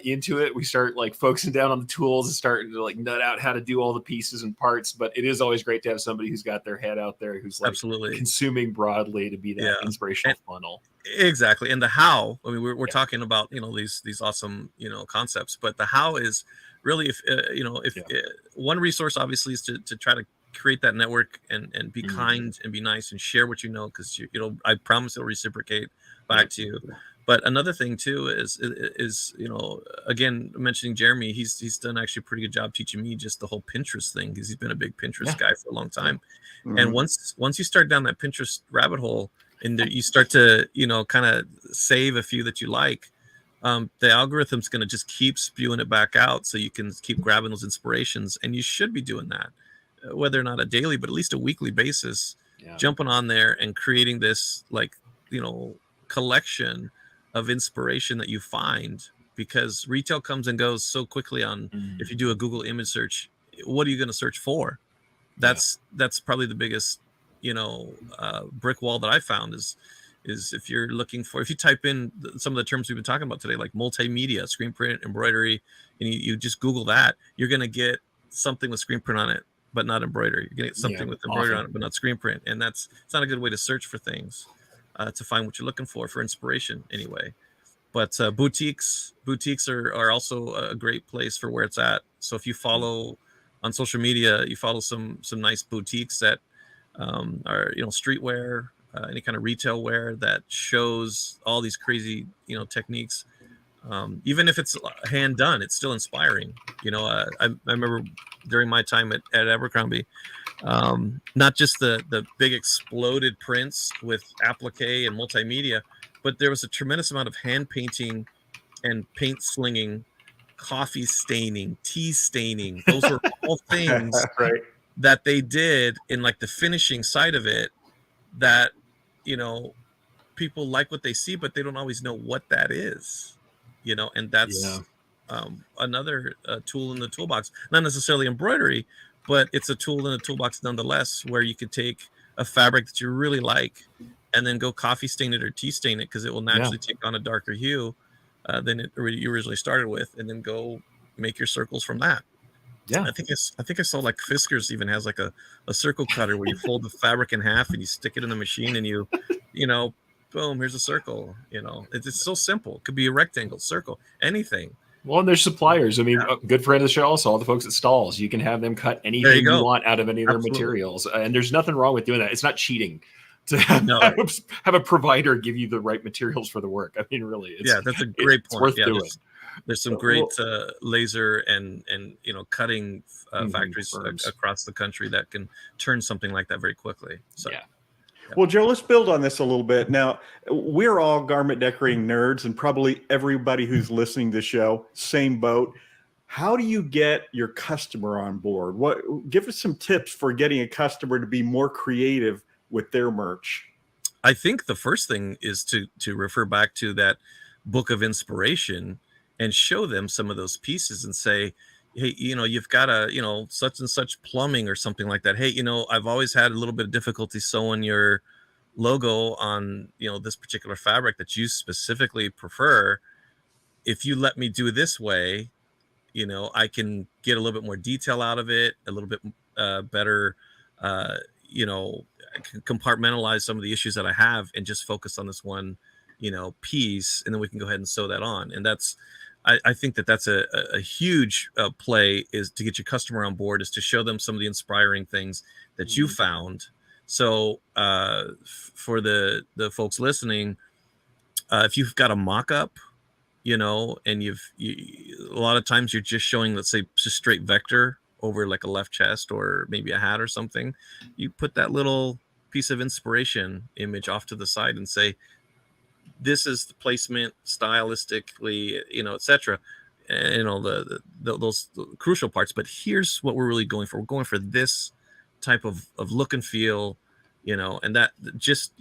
into it. We start like focusing down on the tools and starting to like nut out how to do all the pieces and parts. But it is always great to have somebody who's got their head out there, who's like absolutely consuming broadly to be that inspirational funnel. Exactly. And the how, I mean, we're talking about, these awesome, concepts, but the how is really, if one resource obviously is to try to create that network and be kind and be nice and share what because I promise it'll reciprocate back to you. But another thing too is again, mentioning Jeremy, he's done actually a pretty good job teaching me just the whole Pinterest thing, because he's been a big Pinterest guy for a long time. And once you start down that Pinterest rabbit hole and you start to kind of save a few that you like, the algorithm's going to just keep spewing it back out, so you can keep grabbing those inspirations. And you should be doing that, whether or not a daily, but at least a weekly basis, jumping on there and creating this collection of inspiration that you find, because retail comes and goes so quickly on if you do a Google image search, what are you going to search for? That's probably the biggest brick wall that I found is if you're looking for, if you type in some of the terms we've been talking about today, like multimedia, screen print, embroidery, and you just Google that, you're going to get something with screen print on it but not embroidery. You're going to get something with embroidery on it but not screen print, and it's not a good way to search for things. To find what you're looking for inspiration anyway. But boutiques are also a great place for where it's at. So if you follow on social media, you follow some nice boutiques that are streetwear, any kind of retail wear that shows all these crazy techniques. Even if it's hand done, it's still inspiring. I remember during my time at Abercrombie, not just the big exploded prints with applique and multimedia, but there was a tremendous amount of hand painting and paint slinging, coffee staining, tea staining. Those were all things that they did in like the finishing side of it that people like what they see, but they don't always know what that is. And that's another tool in the toolbox. Not necessarily embroidery, but it's a tool in the toolbox nonetheless, where you could take a fabric that you really like and then go coffee stain it or tea stain it, because it will naturally take on a darker hue than you originally started with, and then go make your circles from that. I think I saw like Fiskars even has like a circle cutter where you fold the fabric in half and you stick it in the machine and you boom, here's a circle. It's so simple. It could be a rectangle, circle, anything. Well, and there's suppliers. I mean, a good friend of the show also, all the folks at Stalls. You can have them cut anything you want out of any of their materials. And there's nothing wrong with doing that. It's not cheating to have a provider give you the right materials for the work. I mean, really. That's a great point. Worth doing. There's some great laser and cutting factories across the country that can turn something like that very quickly. So. Well, Joe, let's build on this a little bit. Now, we're all garment decorating nerds, and probably everybody who's listening to the show, same boat. How do you get your customer on board? Give us some tips for getting a customer to be more creative with their merch. I think the first thing is to refer back to that book of inspiration and show them some of those pieces and say, hey, you've got a, such and such plumbing or something like that. Hey, I've always had a little bit of difficulty sewing your logo on, this particular fabric that you specifically prefer. If you let me do this way, I can get a little bit more detail out of it, a little bit better, I can compartmentalize some of the issues that I have and just focus on this one, piece, and then we can go ahead and sew that on. And I think that's a huge play, is to get your customer on board, is to show them some of the inspiring things that you found. So for the folks listening, if you've got a mock-up, and a lot of times you're just showing, let's say, just straight vector over like a left chest or maybe a hat or something, you put that little piece of inspiration image off to the side and say, this is the placement stylistically, etc. Those crucial parts, but here's what we're really going for. We're going for this type of look and feel, and that just,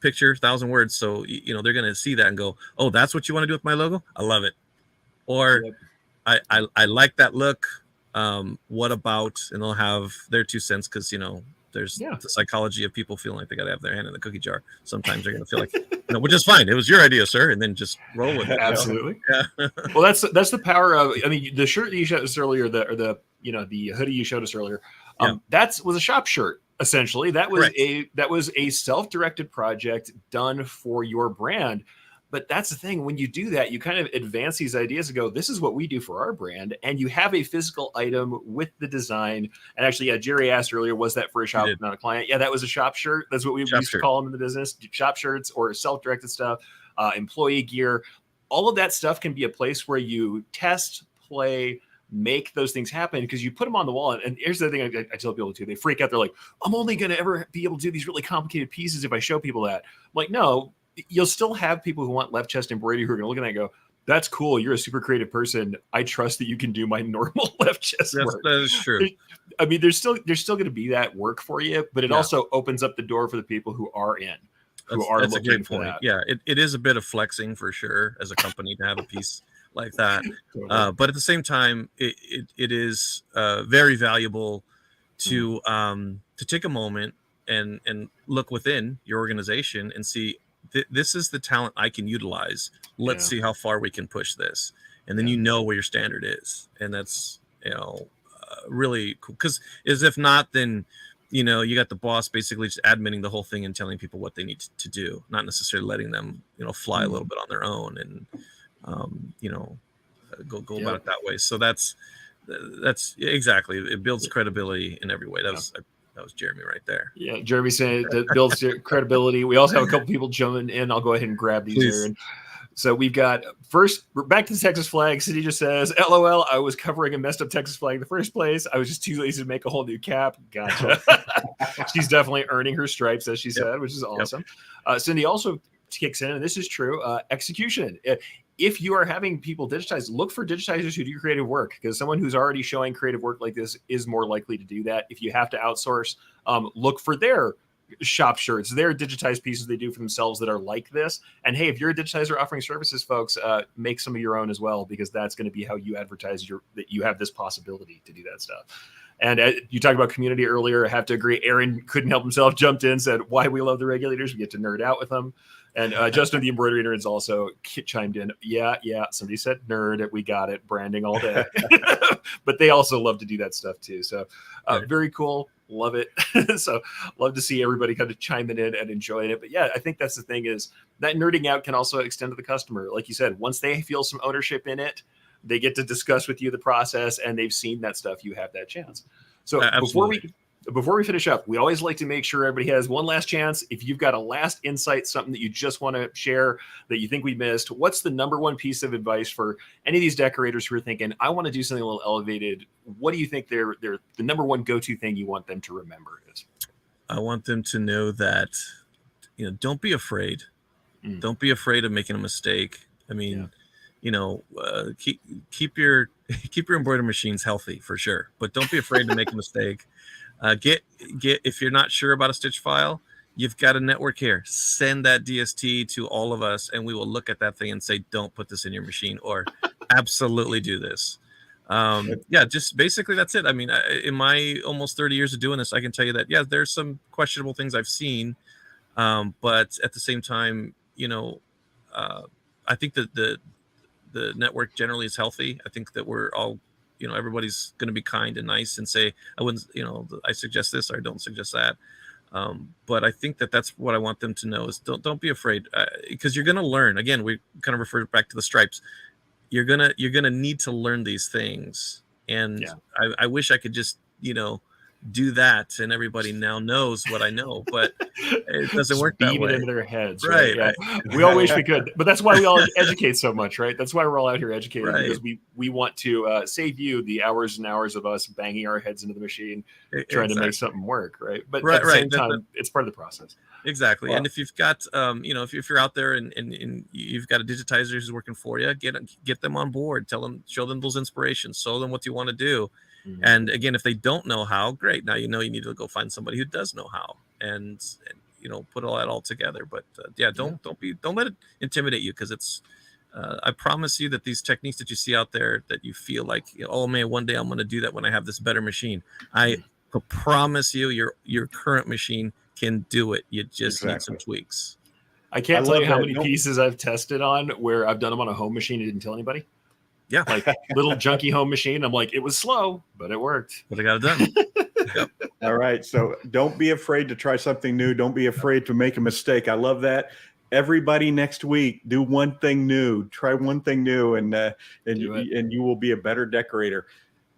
picture 1,000 words. So, they're going to see that and go, oh, that's what you want to do with my logo? I love it. Or I like that look. What about, and they'll have their 2 cents, because, there's the psychology of people feeling like they got to have their hand in the cookie jar. Sometimes they're going to feel like, which is fine. It was your idea, sir. And then just roll with it. Absolutely. Yeah. Well, that's the power of, the shirt that you showed us earlier, the hoodie you showed us earlier. That was a shop shirt. Essentially, that was a self-directed project done for your brand. But that's the thing, when you do that, you kind of advance these ideas and go, this is what we do for our brand. And you have a physical item with the design. And actually, Jerry asked earlier, was that for a shop, not a client? Yeah, that was a shop shirt. That's what we used to call them in the business, shop shirts or self-directed stuff, employee gear. All of that stuff can be a place where you test, play, make those things happen, because you put them on the wall. And here's the thing I tell people too, they freak out. They're like, I'm only going to ever be able to do these really complicated pieces if I show people that. I'm like, no, you'll still have people who want left chest embroidery who are going to look at that and go, that's cool. You're a super creative person. I trust that you can do my normal left chest work. That is true. There's still going to be that work for you, but it also opens up the door for the people who are that's looking for that. Yeah, it is a bit of flexing for sure as a company to have a piece like that. But at the same time, it is very valuable to take a moment and look within your organization and see, this is the talent I can utilize. Let's see how far we can push this. And then where your standard is. And that's, really cool. Because as if not, then, you got the boss basically just admitting the whole thing and telling people what they need to do, not necessarily letting them, fly a little bit on their own and, go about it that way. So that's exactly, it builds credibility in every way. That was Jeremy right there. Yeah, Jeremy saying that builds credibility. We also have a couple people jumping in. I'll go ahead and grab these here. And so we've got, first, we're back to the Texas flag. Cindy just says, LOL, I was covering a messed up Texas flag in the first place. I was just too lazy to make a whole new cap. Gotcha. She's definitely earning her stripes, as she said, which is awesome. Cindy also kicks in, and this is true, execution. If you are having people digitize, look for digitizers who do creative work, because someone who's already showing creative work like this is more likely to do that. If you have to outsource, look for their shop shirts, their digitized pieces they do for themselves that are like this. And hey, if you're a digitizer offering services, folks, make some of your own as well, because that's going to be how you advertise that you have this possibility to do that stuff. And you talked about community earlier. I have to agree. Aaron couldn't help himself, jumped in, said, why we love the regulators. We get to nerd out with them. And Justin, the embroidery nerds, also chimed in. Yeah. Somebody said nerd. We got it. Branding all day. But they also love to do that stuff too. So very cool. Love it. So love to see everybody kind of chiming in and enjoying it. But yeah, I think that's the thing, is that nerding out can also extend to the customer. Like you said, once they feel some ownership in it, they get to discuss with you the process, and they've seen that stuff. You have that chance. So before we finish up, we always like to make sure everybody has one last chance. If you've got a last insight, something that you just want to share that you think we missed, what's the number one piece of advice for any of these decorators who are thinking, I want to do something a little elevated? What do you think they're the number one go-to thing you want them to remember is? I want them to know that, don't be afraid. Don't be afraid of making a mistake. I mean, keep your embroidery machines healthy for sure, but don't be afraid to make a mistake. Get if you're not sure about a stitch file, You've got a network here. Send that DST to all of us, and we will look at that thing and say, don't put this in your machine, or absolutely do this. Yeah, just basically that's it. I mean, in my almost 30 years of doing this, I can tell you that, yeah, there's some questionable things I've seen. But at the same time, I think that the network generally is healthy. I think that we're all, everybody's going to be kind and nice and say, I wouldn't, I suggest this or I don't suggest that. But I think that that's what I want them to know is don't be afraid, because you're going to learn. Again, we kind of refer back to the stripes. You're gonna need to learn these things, and I wish I could just do that and everybody now knows what I know, but it doesn't work that way. Beat it into their heads, right? Yeah. We all wish we could, but that's why we all educate so much, right? That's why we're all out here educating, because we want to save you the hours and hours of us banging our heads into the machine trying to make something work, right? But at the same time, it's part of the process. Exactly. Well, and if you've got if you're out there and you've got a digitizer who's working for you, get them on board, show them those inspirations, show them what you want to do. Mm-hmm. And again, if they don't know how, great. Now you need to go find somebody who does know how, and put all that all together. But don't let it intimidate you, because it's I promise you that these techniques that you see out there that you feel like, oh man, one day I'm going to do that when I have this better machine. I promise you, your current machine can do it. You just need some tweaks. I can't tell you how many pieces I've tested on where I've done them on a home machine and didn't tell anybody. Yeah, like little junky home machine. I'm like, it was slow, but it worked. But I got it done. Yep. All right. So don't be afraid to try something new. Don't be afraid to make a mistake. I love that. Everybody next week, do one thing new. Try one thing new, and you will be a better decorator.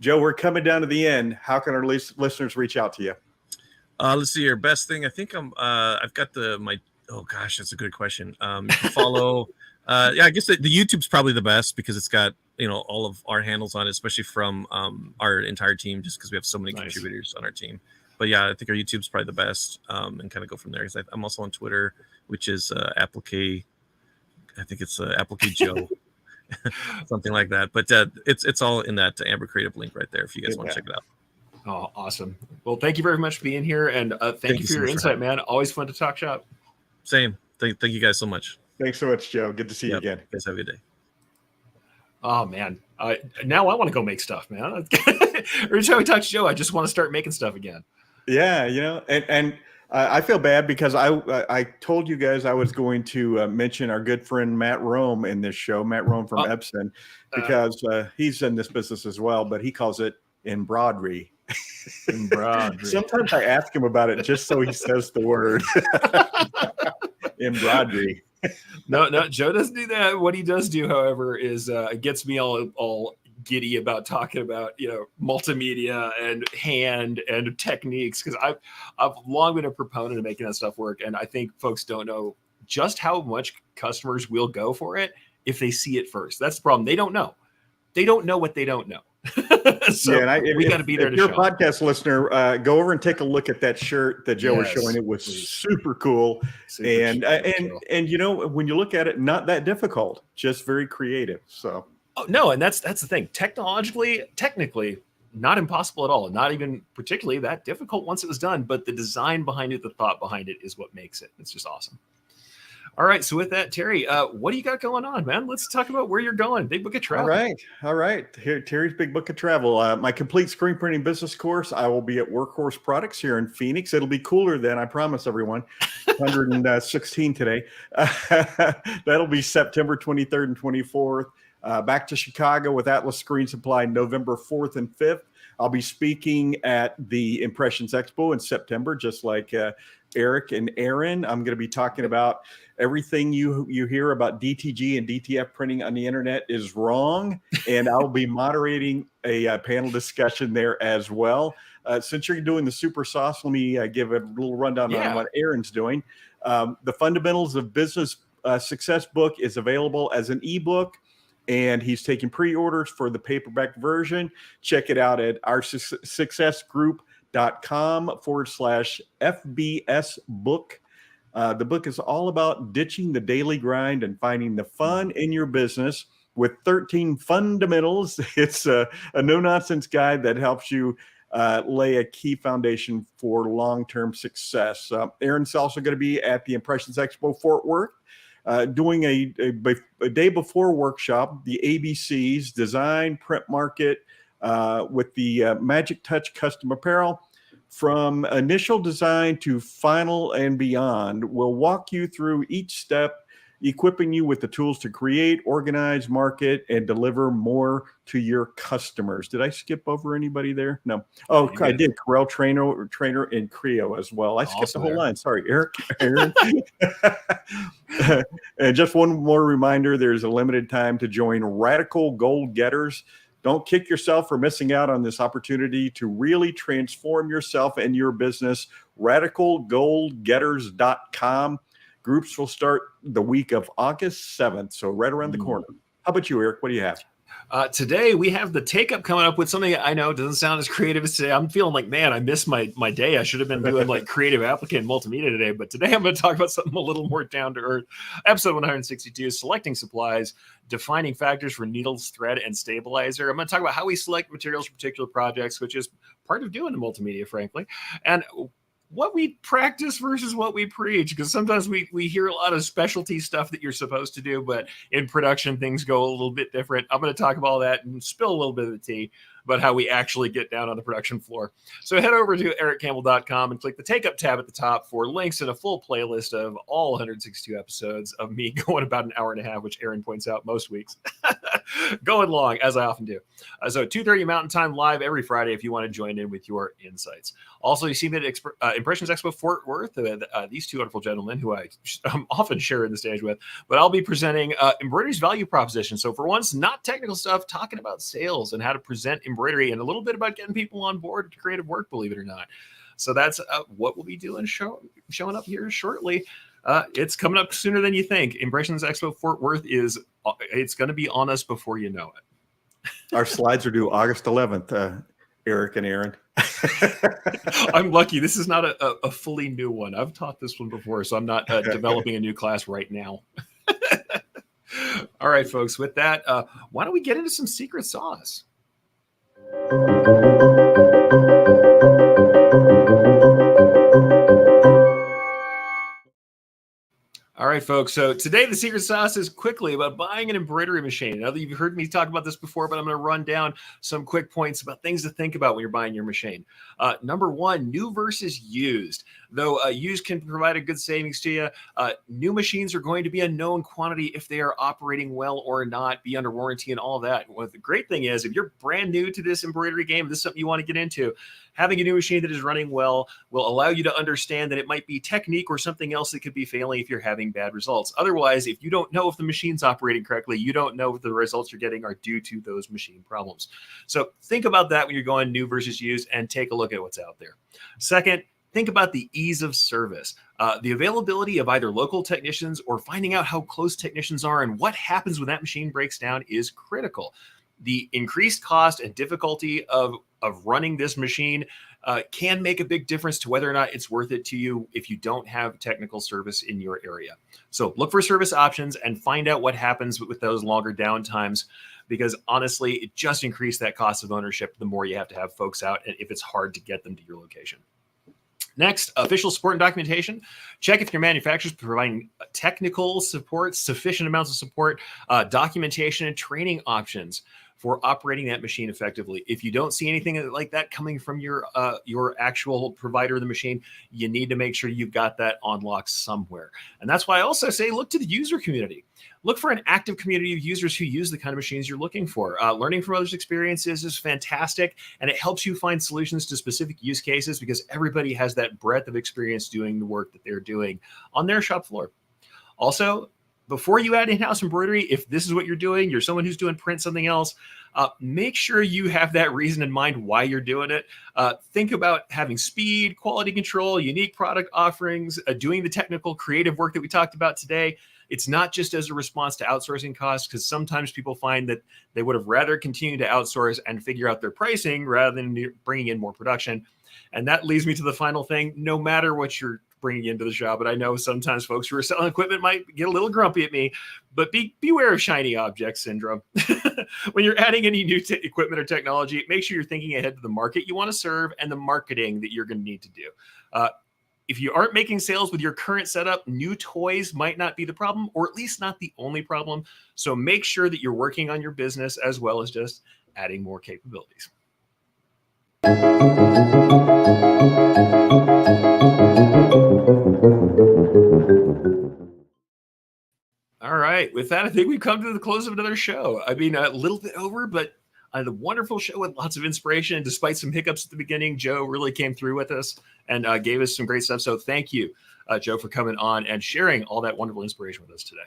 Joe, we're coming down to the end. How can our listeners reach out to you? Let's see here. Best thing. I think I've got oh gosh, that's a good question. You can follow. I guess the YouTube's probably the best, because it's got all of our handles on it, especially from our entire team, just because we have so many contributors on our team. But yeah, I think our YouTube's probably the best, and kind of go from there. Because I'm also on Twitter, which is Applique. I think it's Applique Joe, something like that. But it's all in that Amber Creative link right there if you guys want to check it out. Oh, awesome. Well, thank you very much for being here, and thank you for your insight, man. Always fun to talk shop. Same. Thank you guys so much. Thanks so much, Joe. Good to see you again. You guys have a good day. Oh man, now I want to go make stuff, man. Every time I talk to Joe, I just want to start making stuff again. Yeah, and I feel bad because I told you guys I was going to mention our good friend Matt Rome in this show, Matt Rome from Epson, because he's in this business as well, but he calls it embroidery. Embroidery. Sometimes I ask him about it just so he says the word. Embroidery. No, Joe doesn't do that. What he does do, however, is gets me all giddy about talking about multimedia and hand and techniques, because I've long been a proponent of making that stuff work, and I think folks don't know just how much customers will go for it if they see it first. That's the problem. They don't know what they don't know. So we got to be there to show. If you're a podcast listener, go over and take a look at that shirt that Joe was showing. It was super cool. And when you look at it, not that difficult, just very creative. So no, and that's the thing. Technically, not impossible at all. Not even particularly that difficult once it was done, but the design behind it, the thought behind it is what makes it. It's just awesome. All right. So with that, Terry, what do you got going on, man? Let's talk about where you're going. Big Book of Travel. All right. Here, Terry's Big Book of Travel. My complete screen printing business course. I will be at Workhorse Products here in Phoenix. It'll be cooler than, I promise everyone. 116 today. That'll be September 23rd and 24th. Back to Chicago with Atlas Screen Supply November 4th and 5th. I'll be speaking at the Impressions Expo in September, just like Eric and Aaron. I'm going to be talking about everything you hear about DTG and DTF printing on the internet is wrong, and I'll be moderating a panel discussion there as well. Since you're doing the super sauce, let me give a little rundown on what Aaron's doing. The Fundamentals of Business Success book is available as an ebook, and he's taking pre-orders for the paperback version. Check it out at oursuccessgroup.com/FBS book. The book is all about ditching the daily grind and finding the fun in your business with 13 fundamentals. It's a no-nonsense guide that helps you lay a key foundation for long-term success. Aaron's also going to be at the Impressions Expo Fort Worth, doing a day before workshop, the ABCs, design, print market, with the Magic Touch custom apparel. From initial design to final and beyond, we'll walk you through each step, equipping you with the tools to create, organize, market, and deliver more to your customers. Did I skip over anybody there? No. Oh, I did. Corel trainer and Creo as well. I skipped the whole line. Sorry, Eric. Aaron. And just one more reminder, there's a limited time to join Radical Gold Getters. Don't kick yourself for missing out on this opportunity to really transform yourself and your business. RadicalGoldGetters.com. Groups will start the week of August 7th, so right around the corner. How about you, Eric? What do you have? Today, we have the take-up coming up with something I know doesn't sound as creative as today. I'm feeling like, man, I missed my day. I should have been doing like creative applicant multimedia today. But today, I'm going to talk about something a little more down-to-earth. Episode 162 is selecting supplies, defining factors for needles, thread, and stabilizer. I'm going to talk about how we select materials for particular projects, which is part of doing the multimedia, frankly. And what we practice versus what we preach, because sometimes we hear a lot of specialty stuff that you're supposed to do, but in production things go a little bit different. I'm going to talk about all that and spill a little bit of the tea about how we actually get down on the production floor. So head over to ericcampbell.com and click the Take Up tab at the top for links and a full playlist of all 162 episodes of me going about an hour and a half, which Aaron points out most weeks. Going long, as I often do. So 2:30 Mountain Time live every Friday if you want to join in with your insights. Also, you see me at Impressions Expo Fort Worth, these two wonderful gentlemen who I'm often sharing the stage with, but I'll be presenting Embroidery's value proposition. So for once, not technical stuff, talking about sales and how to present embroidery and a little bit about getting people on board to creative work, believe it or not. So that's what we'll be doing, showing up here shortly. It's coming up sooner than you think. Impressions Expo Fort Worth it's going to be on us before you know it. Our slides are due August 11th, Eric and Aaron. I'm lucky. This is not a fully new one. I've taught this one before, so I'm not developing a new class right now. All right, folks, with that, why don't we get into some secret sauce? All right, folks. So today the secret sauce is quickly about buying an embroidery machine. Now that you've heard me talk about this before, but I'm going to run down some quick points about things to think about when you're buying your machine. Number one, new versus used. Though used can provide a good savings to you, new machines are going to be a known quantity if they are operating well or not, be under warranty and all of that. Well, the great thing is if you're brand new to this embroidery game, this is something you want to get into, having a new machine that is running well will allow you to understand that it might be technique or something else that could be failing if you're having bad results. Otherwise, if you don't know if the machine's operating correctly, you don't know if the results you're getting are due to those machine problems. So think about that when you're going new versus used and take a look at what's out there. Second, think about the ease of service. The availability of either local technicians or finding out how close technicians are and what happens when that machine breaks down is critical. The increased cost and difficulty of running this machine can make a big difference to whether or not it's worth it to you if you don't have technical service in your area. So look for service options and find out what happens with those longer downtimes, because honestly, it just increases that cost of ownership the more you have to have folks out and if it's hard to get them to your location. Next, official support and documentation. Check if your manufacturer is providing technical support, sufficient amounts of support, documentation, and training options for operating that machine effectively. If you don't see anything like that coming from your actual provider of the machine, you need to make sure you've got that on lock somewhere. And that's why I also say look to the user community. Look for an active community of users who use the kind of machines you're looking for. Learning from others' experiences is fantastic, and it helps you find solutions to specific use cases because everybody has that breadth of experience doing the work that they're doing on their shop floor. Also, before you add in-house embroidery, if this is what you're doing, you're someone who's doing print, something else, make sure you have that reason in mind why you're doing it. Think about having speed, quality control, unique product offerings, doing the technical, creative work that we talked about today. It's not just as a response to outsourcing costs, because sometimes people find that they would have rather continue to outsource and figure out their pricing rather than bringing in more production. And that leads me to the final thing. No matter what you're bringing you into the shop, but I know sometimes folks who are selling equipment might get a little grumpy at me, but beware of shiny object syndrome. When you're adding any new equipment or technology, make sure you're thinking ahead to the market you want to serve and the marketing that you're going to need to do. If you aren't making sales with your current setup, new toys might not be the problem, or at least not the only problem. So make sure that you're working on your business as well as just adding more capabilities. All right. With that, I think we've come to the close of another show. I mean, a little bit over, but a wonderful show with lots of inspiration. And despite some hiccups at the beginning, Joe really came through with us and gave us some great stuff. So thank you, Joe, for coming on and sharing all that wonderful inspiration with us today.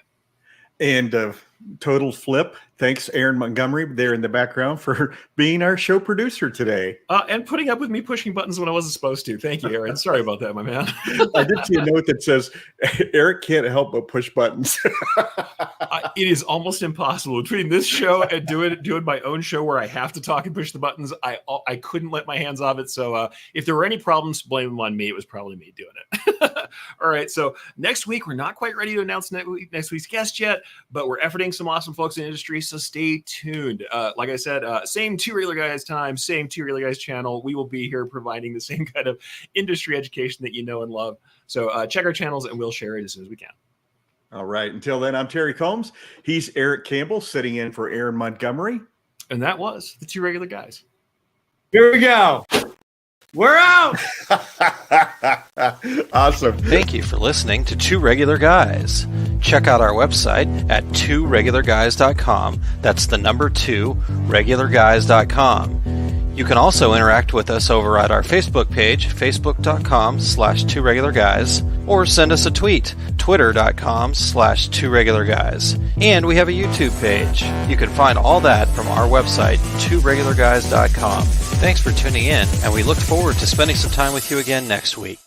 And total flip. Thanks, Aaron Montgomery, there in the background, for being our show producer today. And putting up with me pushing buttons when I wasn't supposed to. Thank you, Aaron. Sorry about that, my man. I did see a note that says, Eric can't help but push buttons. It is almost impossible. Between this show and doing my own show where I have to talk and push the buttons, I couldn't let my hands off it. So if there were any problems, blame them on me. It was probably me doing it. All right. So next week, we're not quite ready to announce next week's guest yet, but we're efforting some awesome folks in the industry. So stay tuned. Like I said, same Two Regular Guys time, same Two Regular Guys channel. We will be here providing the same kind of industry education that you know and love. So check our channels and we'll share it as soon as we can. All right. Until then, I'm Terry Combs. He's Eric Campbell, sitting in for Aaron Montgomery. And that was the Two Regular Guys. Here we go. We're out. Awesome. Thank you for listening to Two Regular Guys. Check out our website at tworegularguys.com. That's the number 2, regularguys.com. You can also interact with us over at our Facebook page, facebook.com/tworegularguys, or send us a tweet, twitter.com/tworegularguys. And we have a YouTube page. You can find all that from our website, tworegularguys.com. Thanks for tuning in, and we look forward to spending some time with you again next week.